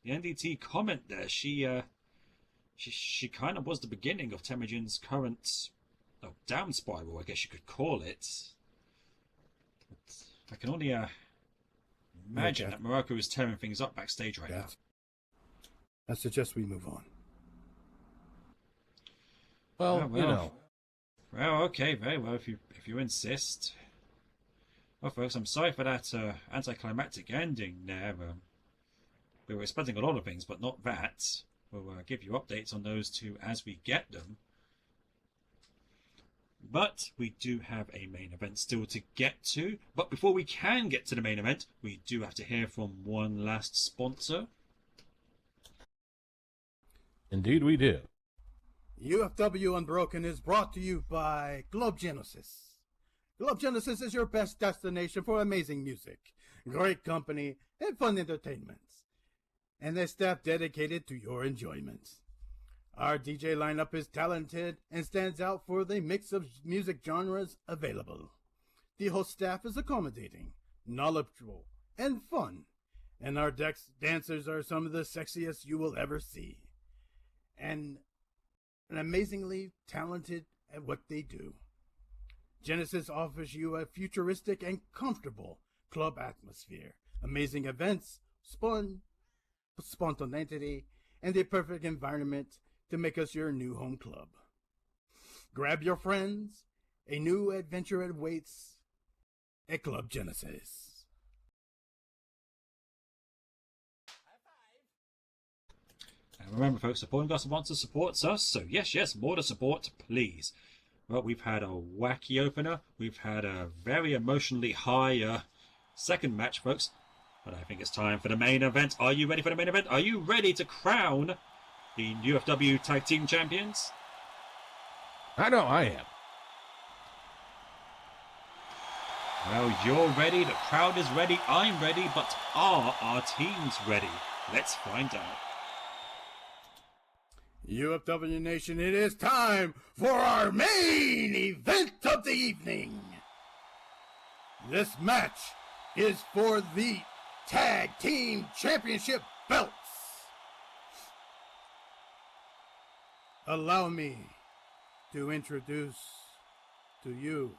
NDT comment there. She kind of was the beginning of Temujin's current down spiral, I guess you could call it. I can only imagine that Muraku is tearing things up backstage right now. I suggest we move on. Well, you know. Well, okay, very well, if you insist. Well, folks, I'm sorry for that anticlimactic ending there. We were expecting a lot of things, but not that. We'll give you updates on those two as we get them. But we do have a main event still to get to. But before we can get to the main event, we do have to hear from one last sponsor. Indeed we do. UFW Unbroken is brought to you by Globe Genesis. Globe Genesis is your best destination for amazing music, great company, and fun entertainments. And their staff dedicated to your enjoyment. Our DJ lineup is talented and stands out for the mix of music genres available. The host staff is accommodating, knowledgeable, and fun. And our dancers are some of the sexiest you will ever see. And and amazingly talented at what they do. Genesis offers you a futuristic and comfortable club atmosphere, amazing events, spontaneity, and the perfect environment to make us your new home club. Grab your friends, a new adventure awaits at Club Genesis. And remember, folks, supporting our sponsor supports us, so yes, more to support, please. Well, we've had a wacky opener, we've had a very emotionally high second match, folks, but I think it's time for the main event. Are you ready for the main event? Are you ready to crown the UFW Tag Team Champions? I know I am. Well, you're ready, the crowd is ready, I'm ready, but are our teams ready? Let's find out. UFW Nation, it is time for our main event of the evening. This match is for the Tag Team Championship belts. Allow me to introduce to you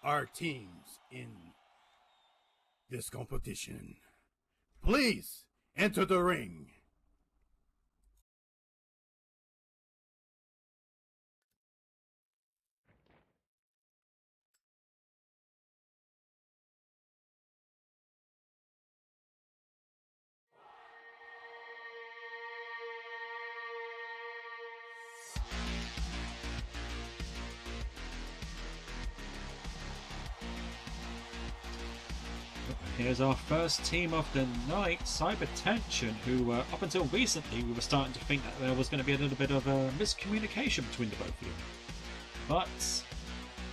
our teams in this competition. Please enter the ring. Here's our first team of the night, Cybertension, who up until recently we were starting to think that there was going to be a little bit of a miscommunication between the both of them. But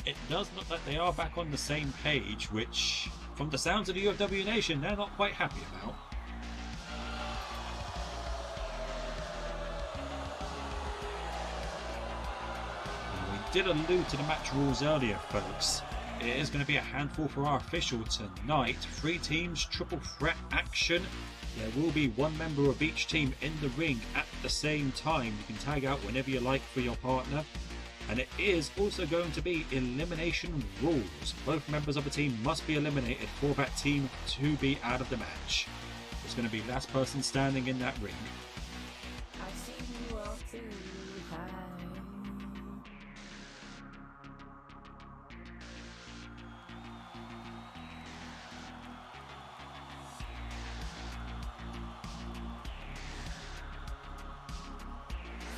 it does look like they are back on the same page, which, from the sounds of the UFW Nation, they're not quite happy about. We did allude to the match rules earlier, folks. It is going to be a handful for our official tonight. 3 teams, triple threat action. There will be 1 member of each team in the ring at the same time. You can tag out whenever you like for your partner. And it is also going to be elimination rules. Both members of a team must be eliminated for that team to be out of the match. It's going to be last person standing in that ring. I see you all too high.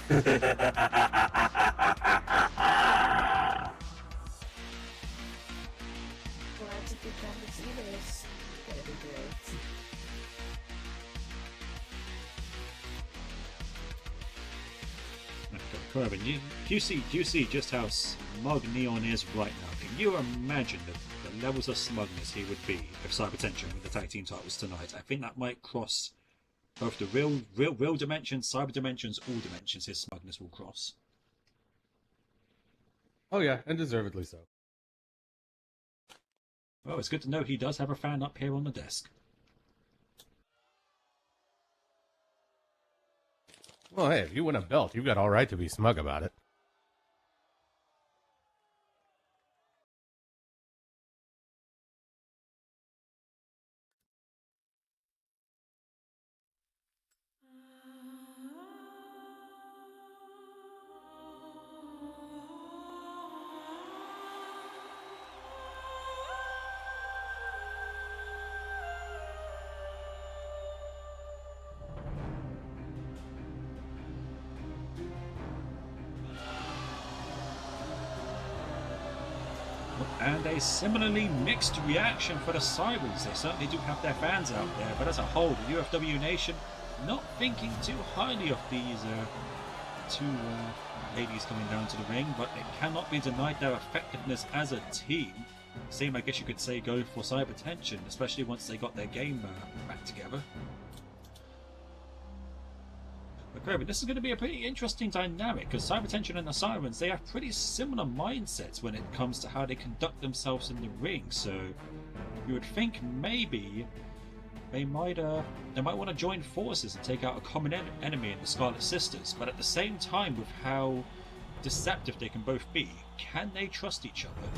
Glad to be come to see this. Gonna be great. Corbin, you see just how smug Neon is right now. Can you imagine the levels of smugness he would be if Cybertension with the tag team titles tonight? I think that might cross both the real dimensions, cyber dimensions, all dimensions. His smugness will cross. Oh yeah, and deservedly so. Well, it's good to know he does have a fan up here on the desk. Well, hey, if you win a belt, you've got all right to be smug about it. And a similarly mixed reaction for the Cybers. They certainly do have their fans out there, but as a whole, the UFW Nation not thinking too highly of these two ladies coming down to the ring, but it cannot be denied their effectiveness as a team. Same, I guess you could say, go for Cybertension, especially once they got their game back together. But this is going to be a pretty interesting dynamic, because Cybertension and the Sirens, they have pretty similar mindsets when it comes to how they conduct themselves in the ring. So you would think maybe they might want to join forces and take out a common enemy in the Scarlet Sisters. But at the same time, with how deceptive they can both be, can they trust each other?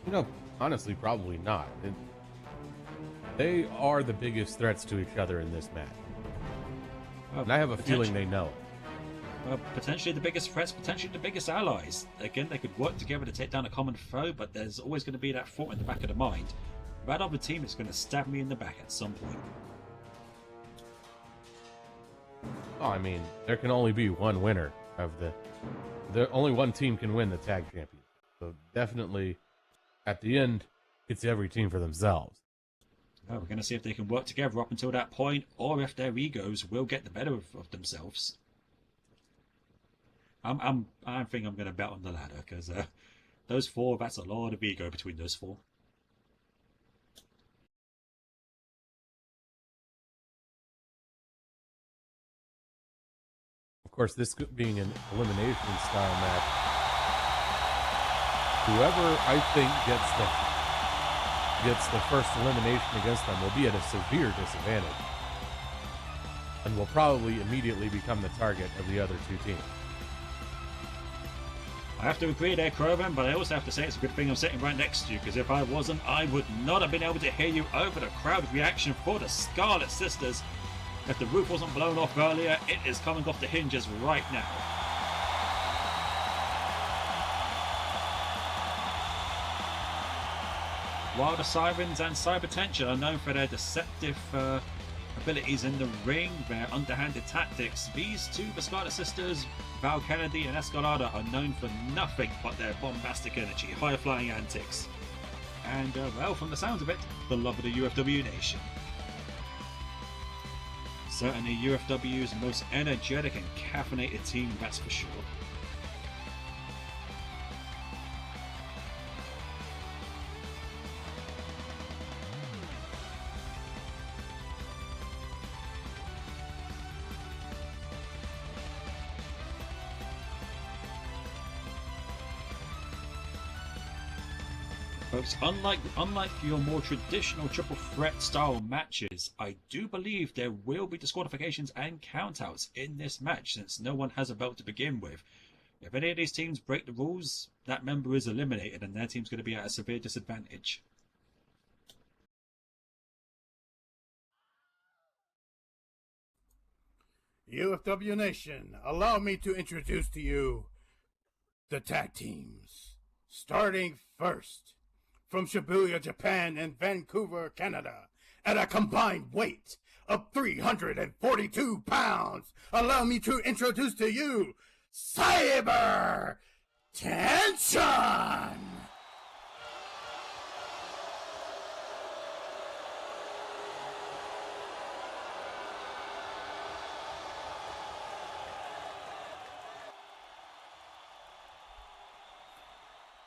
You know, honestly, probably not. They are the biggest threats to each other in this match. And I have a feeling they know it. Well, potentially the biggest threats, potentially the biggest allies. Again, they could work together to take down a common foe, but there's always going to be that thought in the back of the mind. That other team is going to stab me in the back at some point. Oh, I mean, there can only be one winner of only one team can win the tag champion. So definitely, at the end, it's every team for themselves. Well, we're going to see if they can work together up until that point, or if their egos will get the better of themselves. I think I'm going to bet on the ladder, because those four, that's a lot of ego between those four. Of course, this being an elimination style match, whoever I think gets the first elimination against them will be at a severe disadvantage, and will probably immediately become the target of the other two teams. I have to agree there, Krovan, but I also have to say it's a good thing I'm sitting right next to you, because if I wasn't, I would not have been able to hear you over the crowd reaction for the Scarlet Sisters. If the roof wasn't blown off earlier, it is coming off the hinges right now. While the Sirens and Cybertension are known for their deceptive abilities in the ring, their underhanded tactics, these two, the Scarlet Sisters, Val Kennedy and Escalada, are known for nothing but their bombastic energy, high-flying antics, and, well, from the sounds of it, the love of the UFW Nation. Certainly UFW's most energetic and caffeinated team, that's for sure. Folks, unlike your more traditional triple threat style matches, I do believe there will be disqualifications and countouts in this match, since no one has a belt to begin with. If any of these teams break the rules, that member is eliminated and their team's going to be at a severe disadvantage. UFW Nation, allow me to introduce to you the tag teams. Starting first, from Shibuya, Japan and Vancouver, Canada, at a combined weight of 342 pounds, allow me to introduce to you Cyber Tension!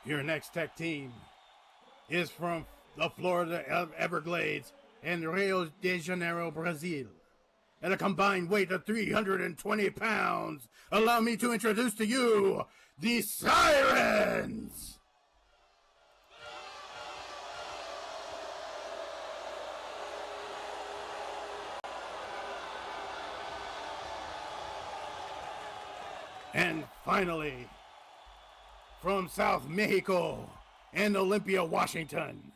Your next tech team is from the Florida Everglades and Rio de Janeiro, Brazil. At a combined weight of 320 pounds, allow me to introduce to you the Sirens! And finally, from South Mexico and Olympia, Washington,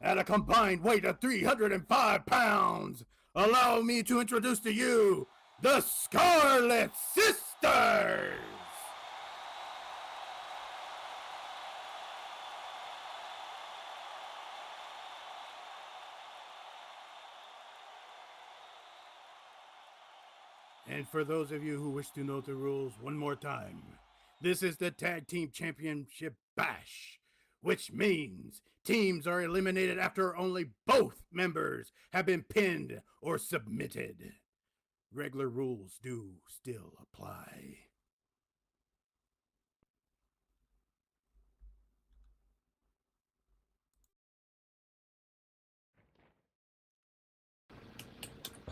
at a combined weight of 305 pounds, allow me to introduce to you the Scarlet Sisters! And for those of you who wish to know the rules one more time, this is the Tag Team Championship Bash, which means teams are eliminated after only both members have been pinned or submitted. Regular rules do still apply.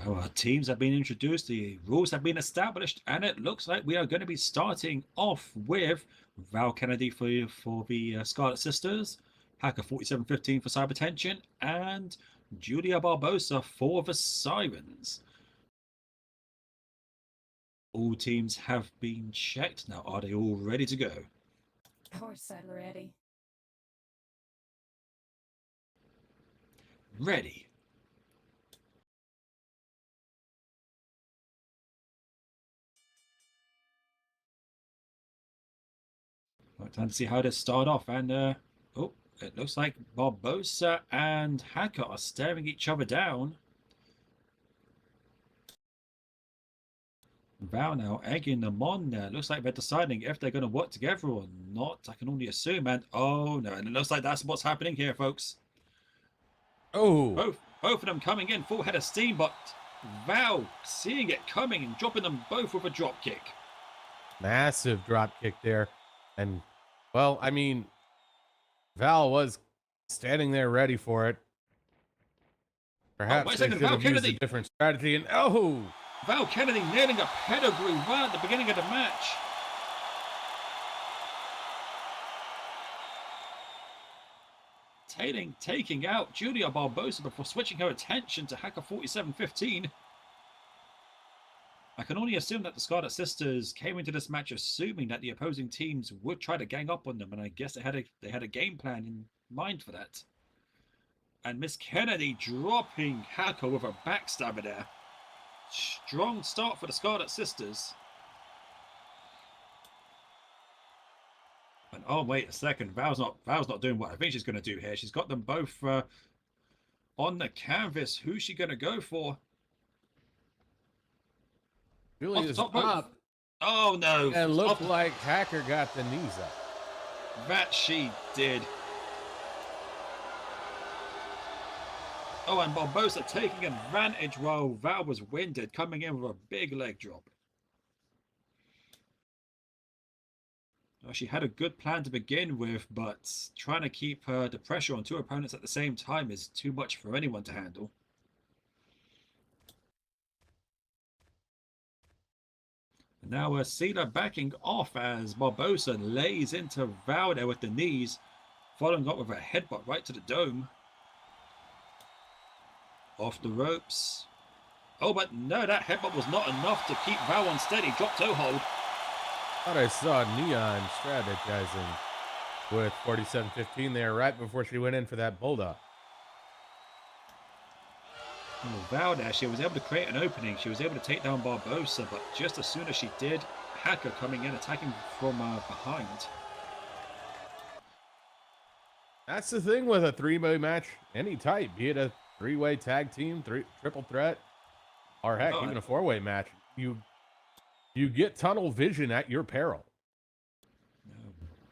Well, our teams have been introduced, the rules have been established, and it looks like we are going to be starting off with Val Kennedy for the Scarlet Sisters, Hacker 4715 for Cybertension, and Julia Barbosa for the Sirens. All teams have been checked. Now, are they all ready to go? Of course I'm ready. Ready. Right, time to see how this start off. And, oh, it looks like Barbosa and Hacker are staring each other down. Val now egging them on there. Looks like they're deciding if they're going to work together or not. I can only assume. And, oh, no. And it looks like that's what's happening here, folks. Oh, Both of them coming in full head of steam, but Val seeing it coming and dropping them both with a drop kick. massive drop kick there. And, well, I mean, Val was standing there ready for it. Perhaps wait a they second, should Val have used a Kennedy. different strategy. And, oh, Val Kennedy nailing a pedigree right at the beginning of the match. Taking out Julia Barbosa before switching her attention to Hacker 4715. I can only assume that the Scarlet Sisters came into this match assuming that the opposing teams would try to gang up on them, and I guess they had a game plan in mind for that. And Miss Kennedy dropping Hacker with a backstabber there. Strong start for the Scarlet Sisters. And oh, wait a second. Val's not doing what I think she's going to do here. She's got them both on the canvas. Who's she going to go for? Julia's Off the top up. rope. Oh, no. And looked Off- like Hacker got the knees up. That she did. Oh, and Barbosa taking advantage while Val was winded, coming in with a big leg drop. Well, she had a good plan to begin with, but trying to keep the pressure on two opponents at the same time is too much for anyone to handle. And now Sela backing off as Barbosa lays into Val there with the knees, following up with a headbutt right to the dome. Off the ropes. Oh, but no, that headbutt was not enough to keep Val on steady. Drop toe hold. Thought I saw Neon strategizing with 4715 there right before she went in for that bulldog. Oh, Val there, she was able to create an opening. She was able to take down Barbosa, but just as soon as she did, Hacker coming in, attacking from behind. That's the thing with a three-way match, any type, be it a three-way tag team, triple threat, or heck, even a four-way match. You get tunnel vision at your peril.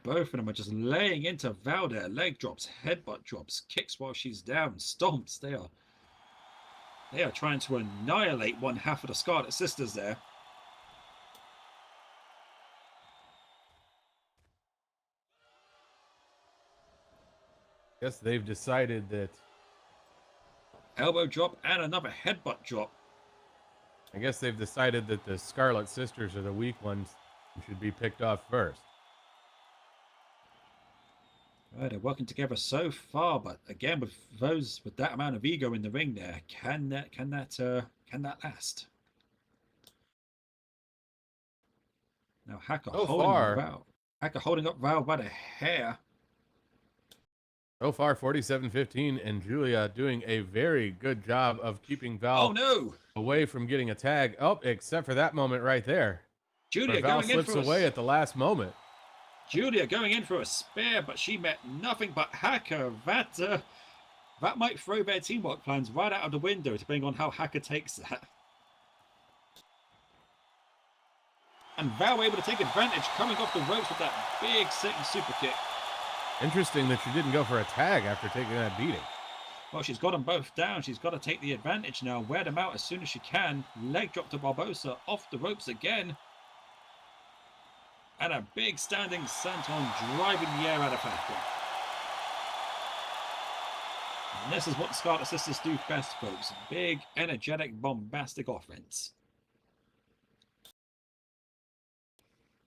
Both of them are just laying into Val there. Leg drops, headbutt drops, kicks while she's down, stomps. They are trying to annihilate one half of the Scarlet Sisters there. Guess they've decided that. Elbow drop and another headbutt drop. I guess they've decided that the Scarlet Sisters are the weak ones and should be picked off first. Right, they're working together so far, but again, with that amount of ego in the ring, there, can that last? Now Hacker holding up Val by the hair. So far, 4715 and Julia doing a very good job of keeping Val away from getting a tag. Oh, except for that moment right there. Julia Val going in slips away at the last moment. Julia going in for a spear, but she met nothing but Hacker. That might throw their teamwork plans right out of the window, depending on how Hacker takes that. And Val able to take advantage, coming off the ropes with that big Satan super kick. Interesting that she didn't go for a tag after taking that beating. Well, she's got them both down. She's got to take the advantage now. Wear them out as soon as she can. Leg drop to Barbosa. Off the ropes again. And a big standing senton driving the air out of Hacker. And this is what the Scarlet Sisters do best, folks. Big, energetic, bombastic offense.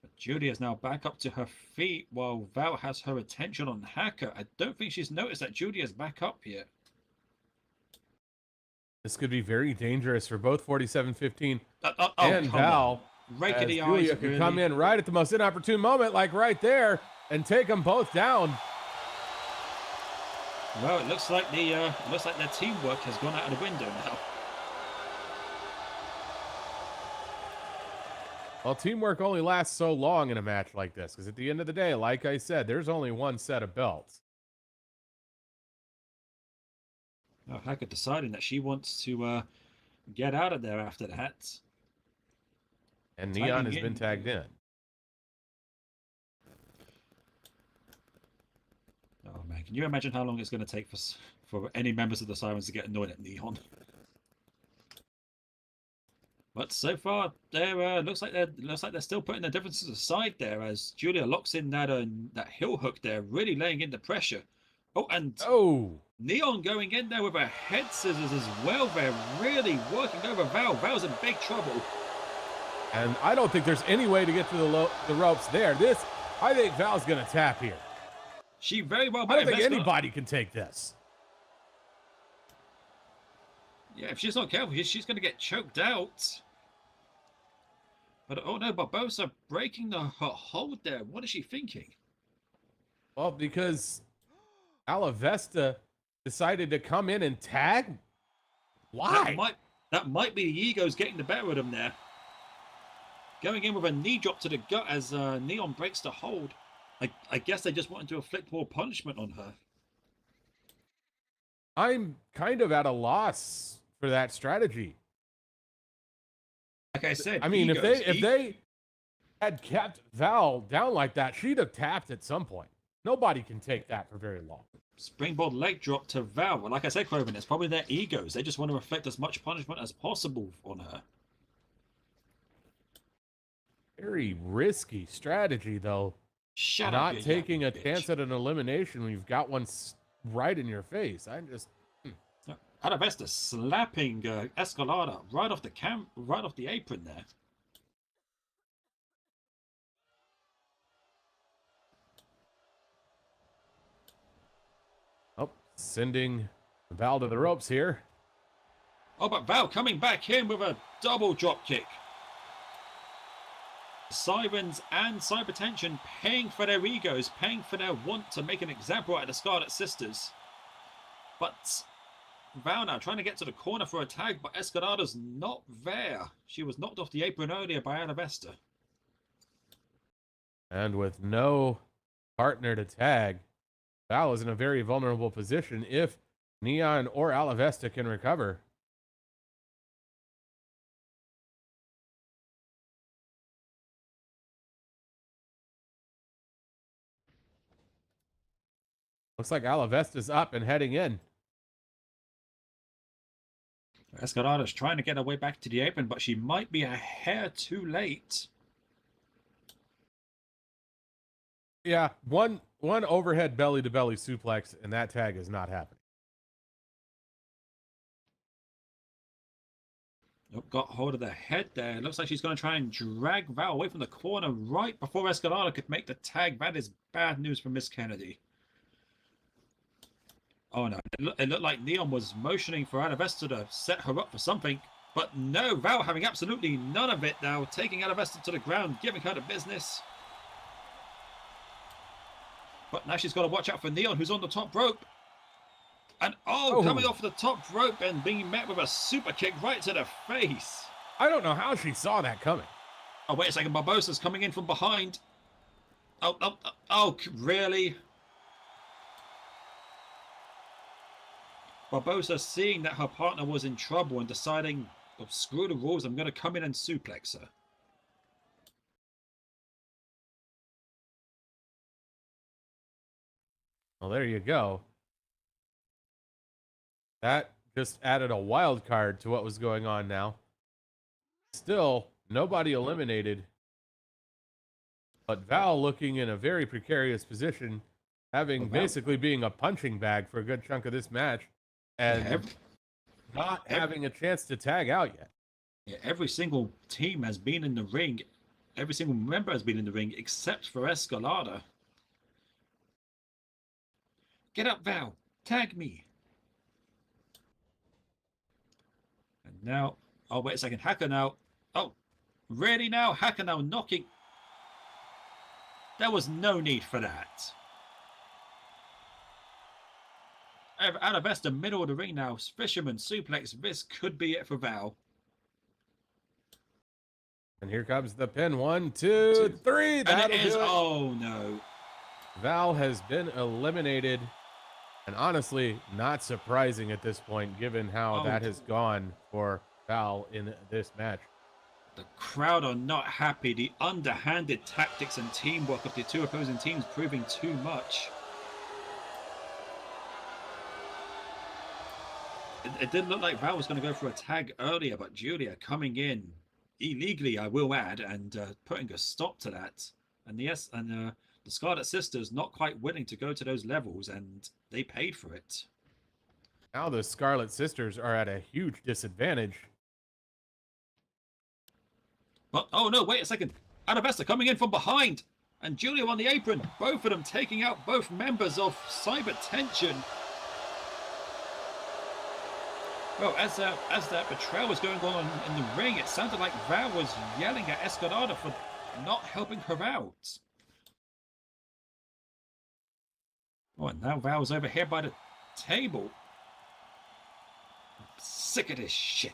But Julia is now back up to her feet while Val has her attention on Hacker. I don't think she's noticed that Julia's back up yet. This could be very dangerous for both 4715 Oh, and come Val. on. Rake in the eyes. Julia could come in right at the most inopportune moment, like right there, and take them both down. Well, it looks like their teamwork has gone out of the window now. Well, teamwork only lasts so long in a match like this, because at the end of the day, like I said, there's only one set of belts. Oh, Hackett deciding that she wants to get out of there after that. And Neon has been tagged in. Oh man, can you imagine how long it's going to take for any members of the Sirens to get annoyed at Neon? But so far, they're looks like they're still putting their differences aside there as Julia locks in that heel hook there, really laying into pressure. Oh, and Neon going in there with a head scissors as well. They're really working over Val. Val's in big trouble. And I don't think there's any way to get to the ropes there. I think Val's going to tap here. She very well. I don't think anybody can take this. Yeah, if she's not careful, she's going to get choked out. But oh no, Barbosa breaking her hold there. What is she thinking? Well, because Alavesta decided to come in and tag. Why? That might be the egos getting the better of them there. Going in with a knee drop to the gut as Neon breaks the hold. I guess they just wanted to inflict more punishment on her. I'm kind of at a loss for that strategy. Like I said, I mean, if they had kept Val down like that, she'd have tapped at some point. Nobody can take that for very long. Springboard leg drop to Val. Well, like I said, Cloven, it's probably their egos. They just want to inflict as much punishment as possible on her. Very risky strategy, though. Not taking a chance at an elimination when you've got one right in your face. I'm just... Alavesta slapping Escalada right off the apron there. Oh, sending Val to the ropes here. Oh, but Val coming back in with a double drop kick. Sirens and Cybertension paying for their egos, paying for their want to make an example out of the Scarlet Sisters. But Val now trying to get to the corner for a tag, but Escalada's not there. She was knocked off the apron earlier by Alavesta. And with no partner to tag, Val is in a very vulnerable position if Neon or Alavesta can recover. Looks like Alavesta's up and heading in. Escalada's trying to get her way back to the apron, but she might be a hair too late. Yeah, one overhead belly-to-belly suplex, and that tag is not happening. Nope, got hold of the head there. Looks like she's going to try and drag Val away from the corner right before Escalada could make the tag. That is bad news for Miss Kennedy. Oh no, it looked like Neon was motioning for Alavesta to set her up for something. But no, Val having absolutely none of it now. Taking Alavesta to the ground, giving her the business. But now she's got to watch out for Neon, who's on the top rope. And coming off the top rope and being met with a super kick right to the face. I don't know how she saw that coming. Oh, wait a second. Barbosa's coming in from behind. Oh, really? Barbosa seeing that her partner was in trouble and deciding, oh, screw the rules, I'm going to come in and suplex her. Well, there you go. That just added a wild card to what was going on now. Still, nobody eliminated. But Val looking in a very precarious position, having basically being a punching bag for a good chunk of this match, and not having a chance to tag out yet. Yeah, every single team has been in the ring. Every single member has been in the ring except for Escalada. Get up, Val. Tag me. And now, oh, wait a second. Hacker now. Oh, Really now? Hacker now knocking. There was no need for that. Alavesta, middle of the ring now. Fisherman suplex. This could be it for Val. And here comes the pin. 1, 2, 3. And That'll it is. do it. Oh no. Val has been eliminated. And honestly, not surprising at this point, given how that has gone for Val in this match. The crowd are not happy. The underhanded tactics and teamwork of the two opposing teams proving too much. It didn't look like Val was going to go for a tag earlier, but Julia coming in illegally, I will add, and putting a stop to that. And the Scarlet Sisters not quite willing to go to those levels, and they paid for it. Now the Scarlet Sisters are at a huge disadvantage. But, oh no, wait a second. Alavesta coming in from behind. And Julia on the apron. Both of them taking out both members of Cyber Tension. Well, as that betrayal was going on in the ring, it sounded like Val was yelling at Escalada for not helping her out. Oh, and now Val's over here by the table. I'm sick of this shit.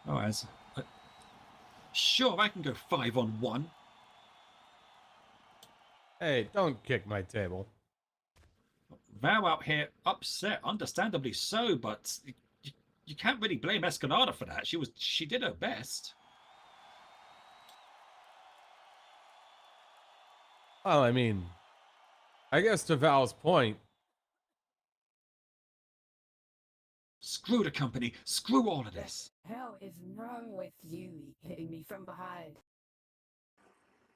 Oh, sure, I can go 5-on-1. Hey, don't kick my table. Val out here upset, understandably so, but you can't really blame Escalada for that. She did her best. Well, I mean, I guess to Val's point, screw the company, screw all of this. Hell is wrong with you hitting me from behind?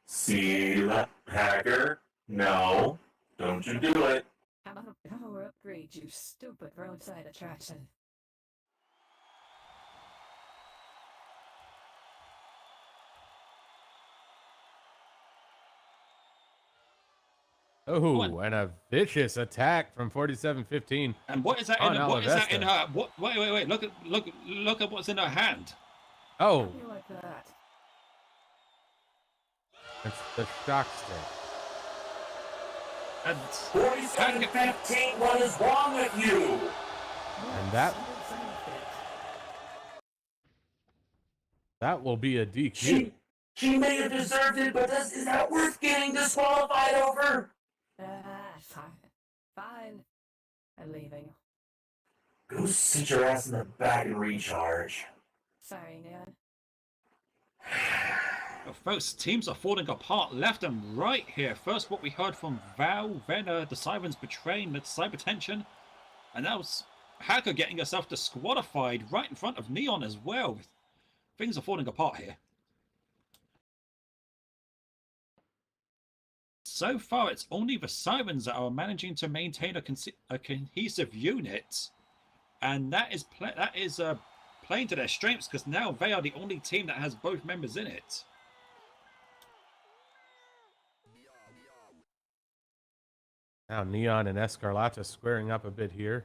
See that, Hacker? No, don't you do it. How about a power upgrade, you stupid roadside attraction? oh, and a vicious attack from 4715. And what is that on in what is that in Alavesta. her wait, look at what's in her hand. Oh, You like that? it's the shock stick. And 4715, what is wrong with you? And that will be a DQ. She may have deserved it, but is that worth getting disqualified over? Fine. I'm leaving. Go sit your ass in the back and recharge. Sorry, Neon. folks, teams are falling apart left and right here. First, what we heard from Val, then the Sirens betraying the Cyber Tension, and now Hacker getting herself disqualified right in front of Neon as well. Things are falling apart here. So far, it's only the Sirens that are managing to maintain a cohesive unit, and that is playing to their strengths, because now they are the only team that has both members in it. Now Neon and Escarlata squaring up a bit here.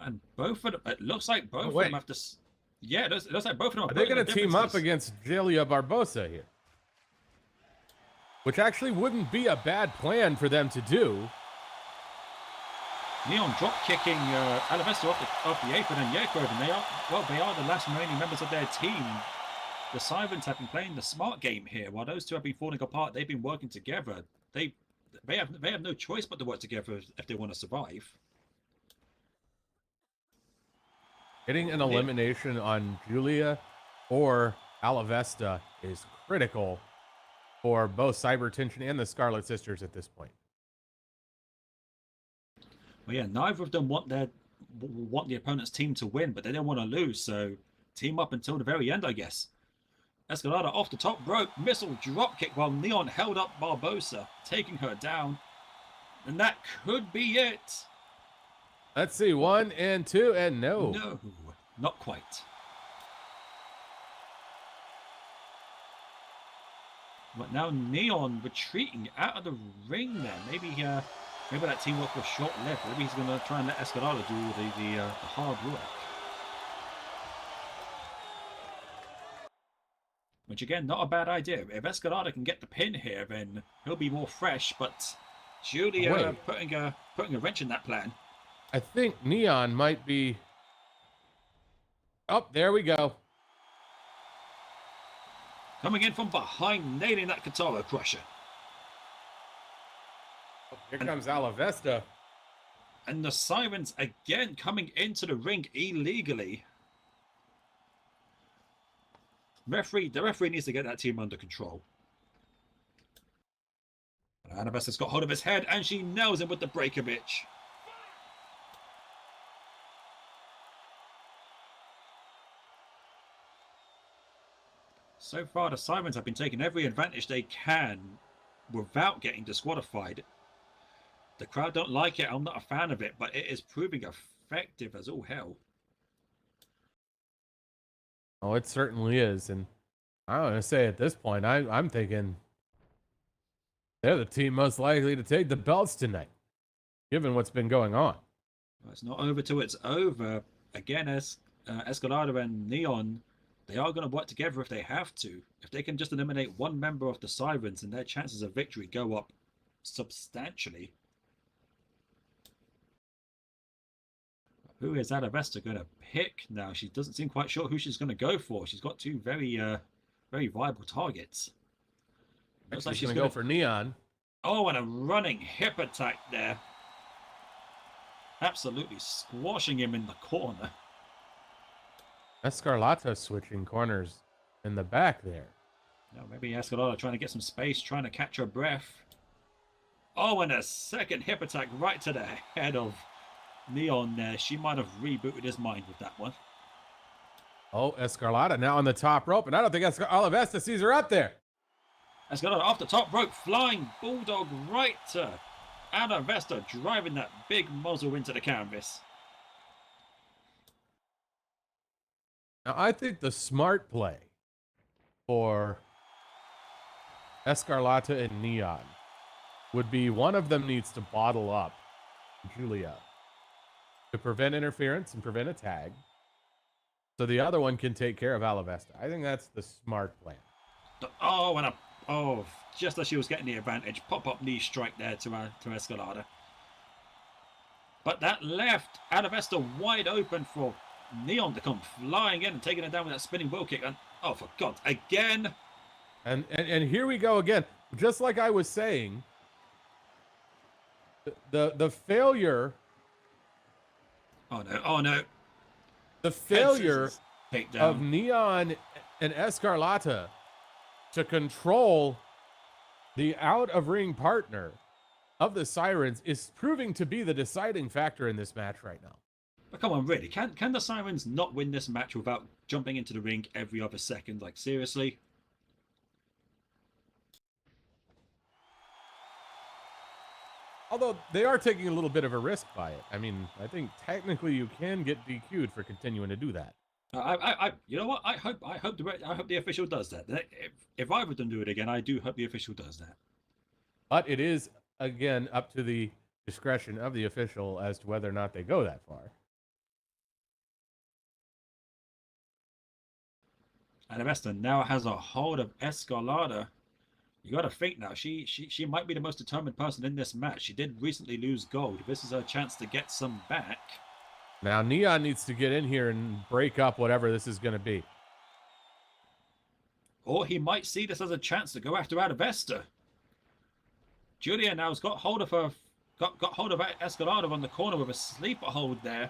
And both of them, it looks like both of them have to. Yeah, it looks like both of them Are they going to team up against Julia Barbosa here? Which actually wouldn't be a bad plan for them to do. Neon drop kicking Alavesta off the apron, and Yakov, and they are the last remaining members of their team. The Sirens have been playing the smart game here. While those two have been falling apart, they've been working together. They have no choice but to work together if they want to survive. Getting an elimination on Julia or Alavesta is critical for both Cyber Tension and the Scarlet Sisters at this point. Well, yeah, neither of them want the opponent's team to win, but they don't want to lose, so team up until the very end, I guess. Escalada off the top rope, missile drop kick while Neon held up Barbosa, taking her down. And that could be it. Let's see, 1 and 2, and no. No, not quite. But now Neon retreating out of the ring there. Maybe that teamwork was short-lived. Maybe he's going to try and let Escalada do the hard work. Which, again, not a bad idea. If Escalada can get the pin here, then he'll be more fresh. But Julia putting a wrench in that plan. I think Neon might be... Oh, there we go. Coming in from behind, nailing that Katara crusher. Here comes Alavesta. And the Sirens again coming into the ring illegally. The referee needs to get that team under control. Alavesta's got hold of his head and she nails him with the breaker bitch. So far, the Sirens have been taking every advantage they can without getting disqualified. The crowd don't like it. I'm not a fan of it, but it is proving effective as all hell. Oh, it certainly is. And I want to say at this point, I'm thinking they're the team most likely to take the belts tonight, given what's been going on. Well, it's not over till it's over. Again, as Escalada and Neon, they are going to work together if they have to. If they can just eliminate one member of the Sirens, and their chances of victory go up substantially. Who is Alavesta going to pick now? She doesn't seem quite sure who she's going to go for. She's got two very viable targets. Looks like she's going to go for Neon. Oh, and a running hip attack there. Absolutely squashing him in the corner. Escarlata switching corners in the back there. Now maybe Escarlata trying to get some space, trying to catch her breath. Oh, and a second hip attack right to the head of Neon there. She might have rebooted his mind with that one. Oh, Escarlata now on the top rope, and I don't think Alavesta sees her up there. Escarlata off the top rope, flying bulldog right to Alavesta, driving that big muzzle into the canvas. Now, I think the smart play for Escarlata and Neon would be one of them needs to bottle up Julia to prevent interference and prevent a tag, so the other one can take care of Alavesta. I think that's the smart plan. Oh, and just as she was getting the advantage, pop-up knee strike there to Escalada. But that left Alavesta wide open for Neon to come flying in and taking it down with that spinning wheel kick. And oh, for God, again. And here we go again. Just like I was saying, the failure. Oh no. The failure of Neon and Escarlata to control the out-of-ring partner of the Sirens is proving to be the deciding factor in this match right now. But come on, really, can the Sirens not win this match without jumping into the ring every other second? Like, seriously? Although they are taking a little bit of a risk by it. I mean, I think technically you can get DQ'd for continuing to do that. You know what? I hope the official does that. If I were to do it again, I do hope the official does that. But it is again up to the discretion of the official as to whether or not they go that far. Alavesta now has a hold of Escalada. You got to think now. She might be the most determined person in this match. She did recently lose gold. This is her chance to get some back. Now Neon needs to get in here and break up whatever this is going to be. Or he might see this as a chance to go after Alavesta. Julia now's got hold of her, got hold of Escalada on the corner with a sleeper hold there.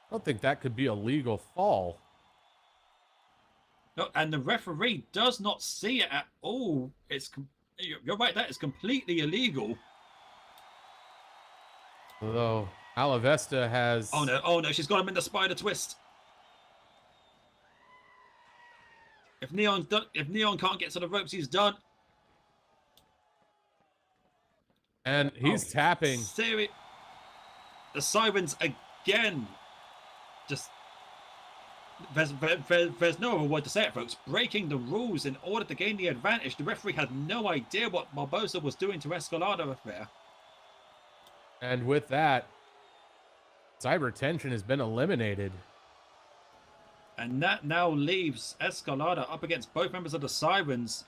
I don't think that could be a legal fall. No, and the referee does not see it at all. You're right, that is completely illegal. Although Alavesta has... Oh no, she's got him in the spider twist. If Neon can't get to the ropes, he's done. And he's tapping. The Sirens again. Just there's no other word to say it, folks. Breaking the rules in order to gain the advantage. The referee had no idea what Barbosa was doing to Escalada there. And with that, cyber tension has been eliminated. And that now leaves Escalada up against both members of the Sirens.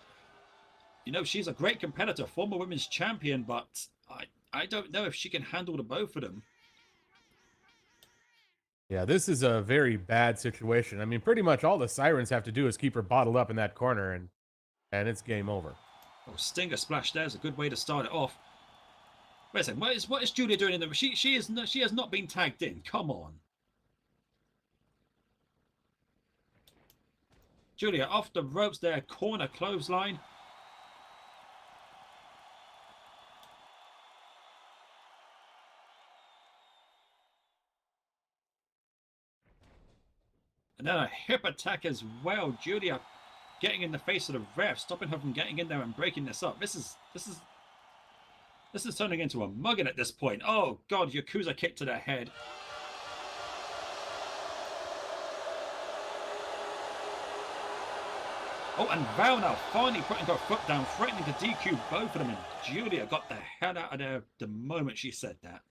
You know, she's a great competitor, former women's champion, but I don't know if she can handle the both of them. Yeah, this is a very bad situation. I mean, pretty much all the Sirens have to do is keep her bottled up in that corner, and it's game over. Oh, Stinger splash there is a good way to start it off. Wait a second, what is Julia doing in the... She has not been tagged in. Come on. Julia off the ropes there, corner clothesline. And then a hip attack as well. Julia getting in the face of the ref, stopping her from getting in there and breaking this up. This is turning into a mugging at this point. Oh God, Yakuza kick to the head. Oh, and Val now finally putting her foot down, threatening to DQ both of them. And Julia got the hell out of there the moment she said that.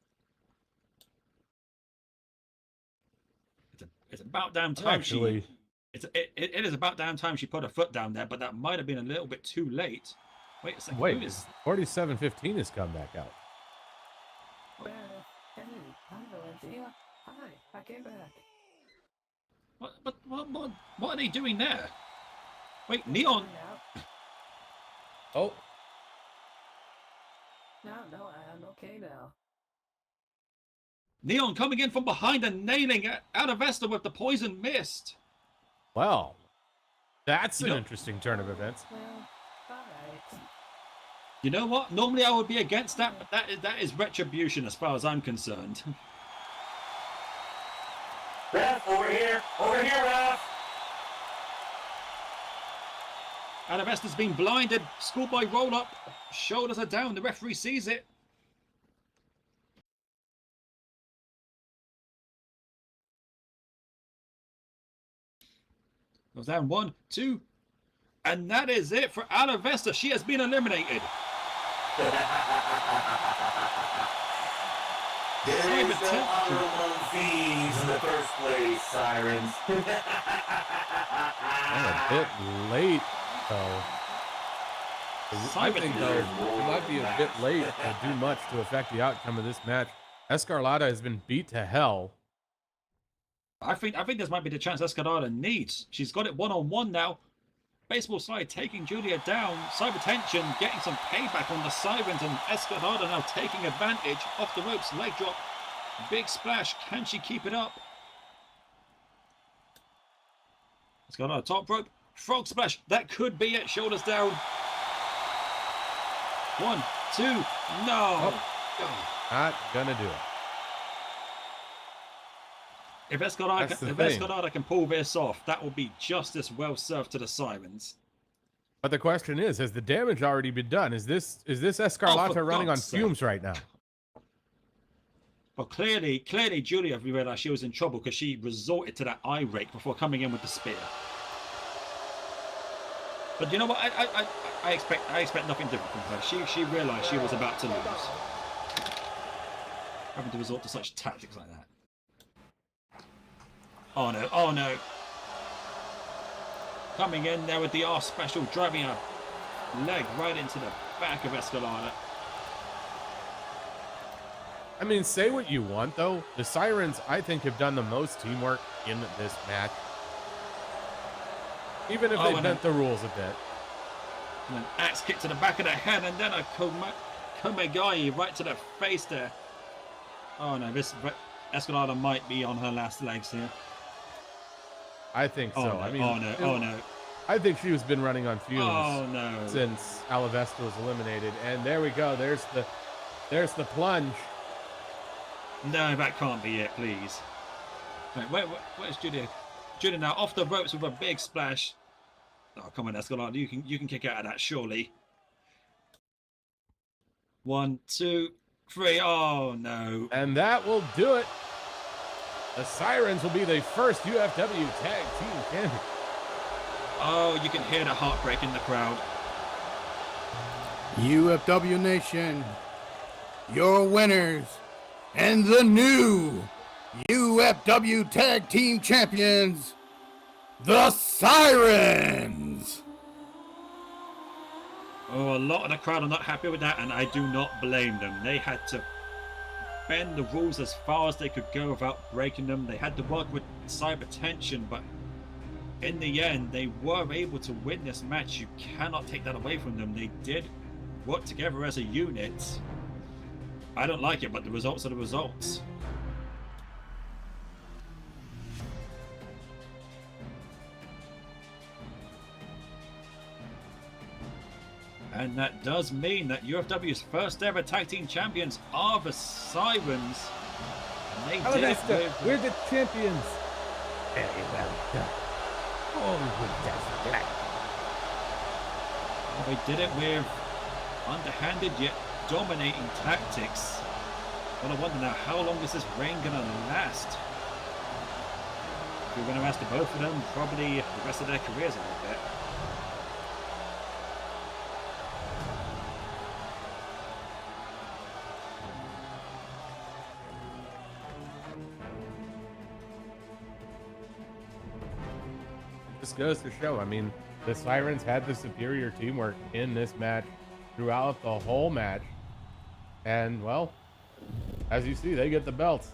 It's about damn time it is about damn time she put her foot down there, but that might have been a little bit too late. Wait a second. Wait, 4715 has come back out. Hey, hi, Valencia. Hi, I came back. What are they doing there? Wait, Neon. Oh. No, I'm okay now. Neon coming in from behind and nailing Alavesta with the poison mist. Well, that's an interesting turn of events. Well, alright. You know what? Normally I would be against that, but that is retribution as far as I'm concerned. Ref, over here, ref. Alavesta's been blinded. Schoolboy roll up. Shoulders are down. The referee sees it. Goes down 1, 2. And that is it for Alavesta. She has been eliminated. There is no honorable thieves in the first place, Sirens. A bit late, though. I think, though, it might be a bit late to do much to affect the outcome of this match. Escarlata has been beat to hell. I think this might be the chance Escalada needs. She's got it one-on-one now. Baseball slide taking Julia down. Cyber tension getting some payback on the Sirens, and Escalada now taking advantage. Off the ropes, leg drop. Big splash. Can she keep it up? Escalada top rope. Frog splash. That could be it. Shoulders down. 1, 2. No. Oh, not gonna do it. If Escalada can pull this off, that will be just as well served to the Sirens. But the question is, has the damage already been done? Is this Escarlata running on fumes right now? Well, clearly, Julia realized she was in trouble because she resorted to that eye rake before coming in with the spear. But you know what? I expect nothing different from her. She realized she was about to lose, having to resort to such tactics like that. Oh no, oh no. Coming in there with the R special, driving a leg right into the back of Escalada. I mean, say what you want, though. The Sirens, I think, have done the most teamwork in this match. Even if they bent the rules a bit. And an axe kick to the back of the head, and then a Komegai right to the face there. Oh no, this Escalada might be on her last legs here. I think so. No, I mean, oh no. I think she's been running on fumes no. since Alavesta was eliminated. And there we go. There's the plunge. No, that can't be it, please. Wait, where's Julia? Julia now off the ropes with a big splash. Oh, come on, Escalada. You can kick out of that, surely. 1, 2, 3. Oh, no. And that will do it. The Sirens will be the first UFW Tag Team Champions. Oh, you can hear the heartbreak in the crowd. UFW Nation, your winners and the new UFW Tag Team Champions, the Sirens. Oh, a lot of the crowd are not happy with that, and I do not blame them. They had to bend the rules as far as they could go without breaking them. They had to work with cyber tension, but in the end, they were able to win this match. You cannot take that away from them. They did work together as a unit. I don't like it, but the results are the results. And that does mean that UFW's first ever tag team champions are the Sirens. And they did it with... We're the champions. Very well done. All with us black. They did it with underhanded yet dominating tactics. Well, I wonder now, how long is this reign gonna last? If you're gonna ask the both of them, probably the rest of their careers a little bit. This goes to show, I mean, the Sirens had the superior teamwork in this match throughout the whole match. And, well, as you see, they get the belts.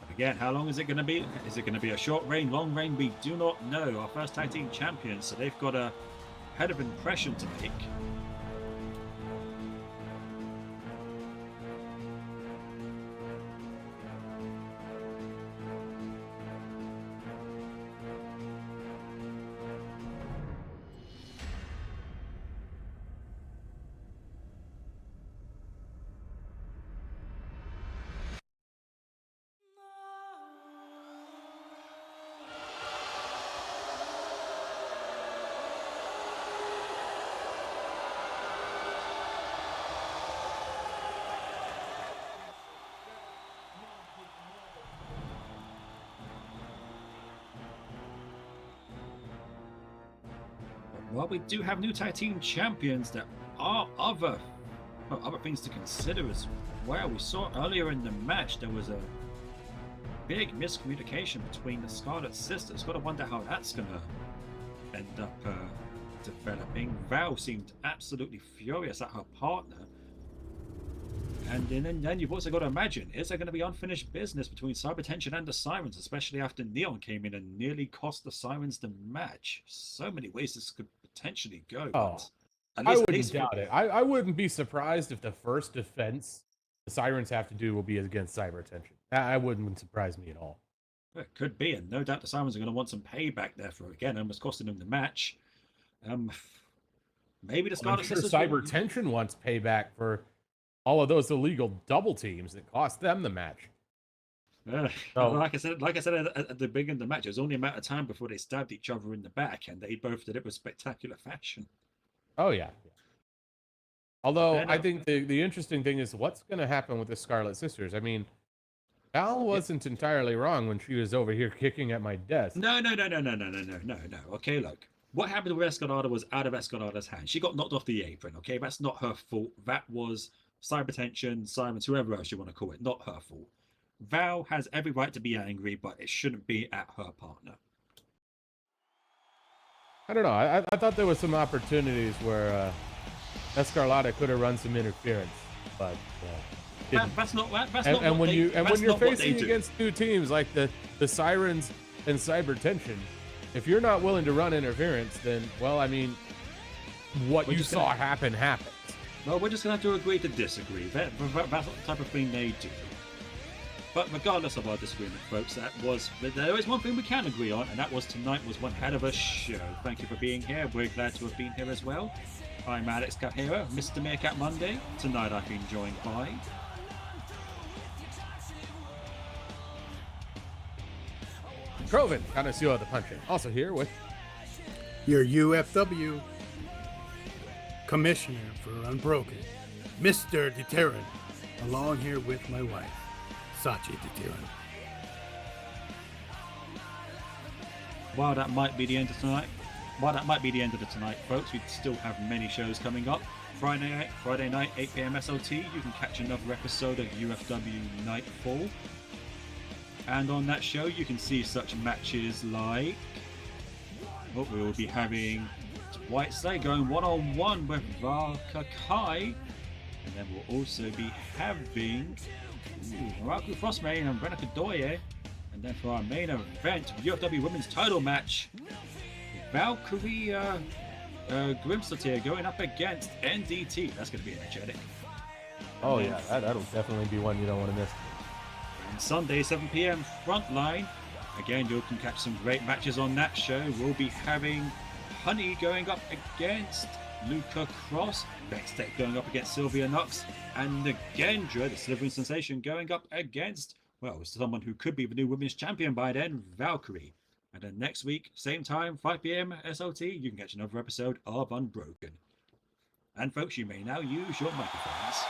Again, how long is it going to be? Is it going to be a short reign, long reign? We do not know. Our first tag team champions, so they've got a head of impression to make. Well, we do have new tag team champions. There are other things to consider as well. We saw earlier in the match there was a big miscommunication between the Scarlet Sisters. Got to wonder how that's gonna end up developing. Val seemed absolutely furious at her partner. And then you've also got to imagine, is there going to be unfinished business between Cyber Tension and the Sirens, especially after Neon came in and nearly cost the Sirens the match? So many ways this could potentially go. Oh, but I wouldn't doubt it. I wouldn't be surprised if the first defense the Sirens have to do will be against Cyber Tension. That wouldn't surprise me at all. It could be, and no doubt the Sirens are going to want some payback there for, again, almost costing them the match. Maybe the Scarlet Sisters... Cyber Tension wants payback for all of those illegal double teams that cost them the match. Like I said at the beginning of the match, it was only a matter of time before they stabbed each other in the back, and they both did it with spectacular fashion. Oh yeah. Although I think the interesting thing is what's going to happen with the Scarlet Sisters. I mean, Val wasn't entirely wrong when she was over here kicking at my desk. No. Okay, look. What happened with Escanada was out of Escanada's hands. She got knocked off the apron, okay? That's not her fault. That was Cyber Tension, Simons, whoever else you want to call it. Not her fault. Val has every right to be angry, but it shouldn't be at her partner. I don't know. I thought there was some opportunities where Escarlata could have run some interference, but that's not what when you're facing do. against two teams like the Sirens and Cyber Tension, if you're not willing to run interference, then well, I mean, what you saw happen happens. Well, we're just gonna have to agree to disagree. That's the type of thing they do. But regardless of our disagreement, folks, there is one thing we can agree on, and that was tonight was one hell of a show. Thank you for being here. We're glad to have been here as well. I'm Alex Cajero, Mr. Meerkat Monday. Tonight I've been joined by... Troven, connoisseur of the punching. Also here with... Your UFW Commissioner for Unbroken, Mr. Deterrent, along here with my wife, Sachi Tatiran. While that might be the end of the tonight, folks, we still have many shows coming up. Friday night, 8 p.m. SLT, you can catch another episode of UFW Nightfall. And on that show, you can see such matches like... Oh, we will be having White Slay going one-on-one with Valka Kai. And then we'll also be having Muraku Frostmane and Renika Doye. And then for our main event, UFW Women's Title match, Valkyrie Grimstortier going up against NDT. That's going to be energetic. Oh yeah, that'll definitely be one you don't want to miss. And Sunday, 7 p.m. Frontline. Again, you can catch some great matches on that show. We'll be having Honey going up against Luca Cross, Vextech going up against Sylvia Knox, and Nagendra, the Slithering Sensation, going up against, well, someone who could be the new women's champion by then, Valkyrie. And then next week, same time, 5 p.m. SLT, you can catch another episode of Unbroken. And folks, you may now use your microphones.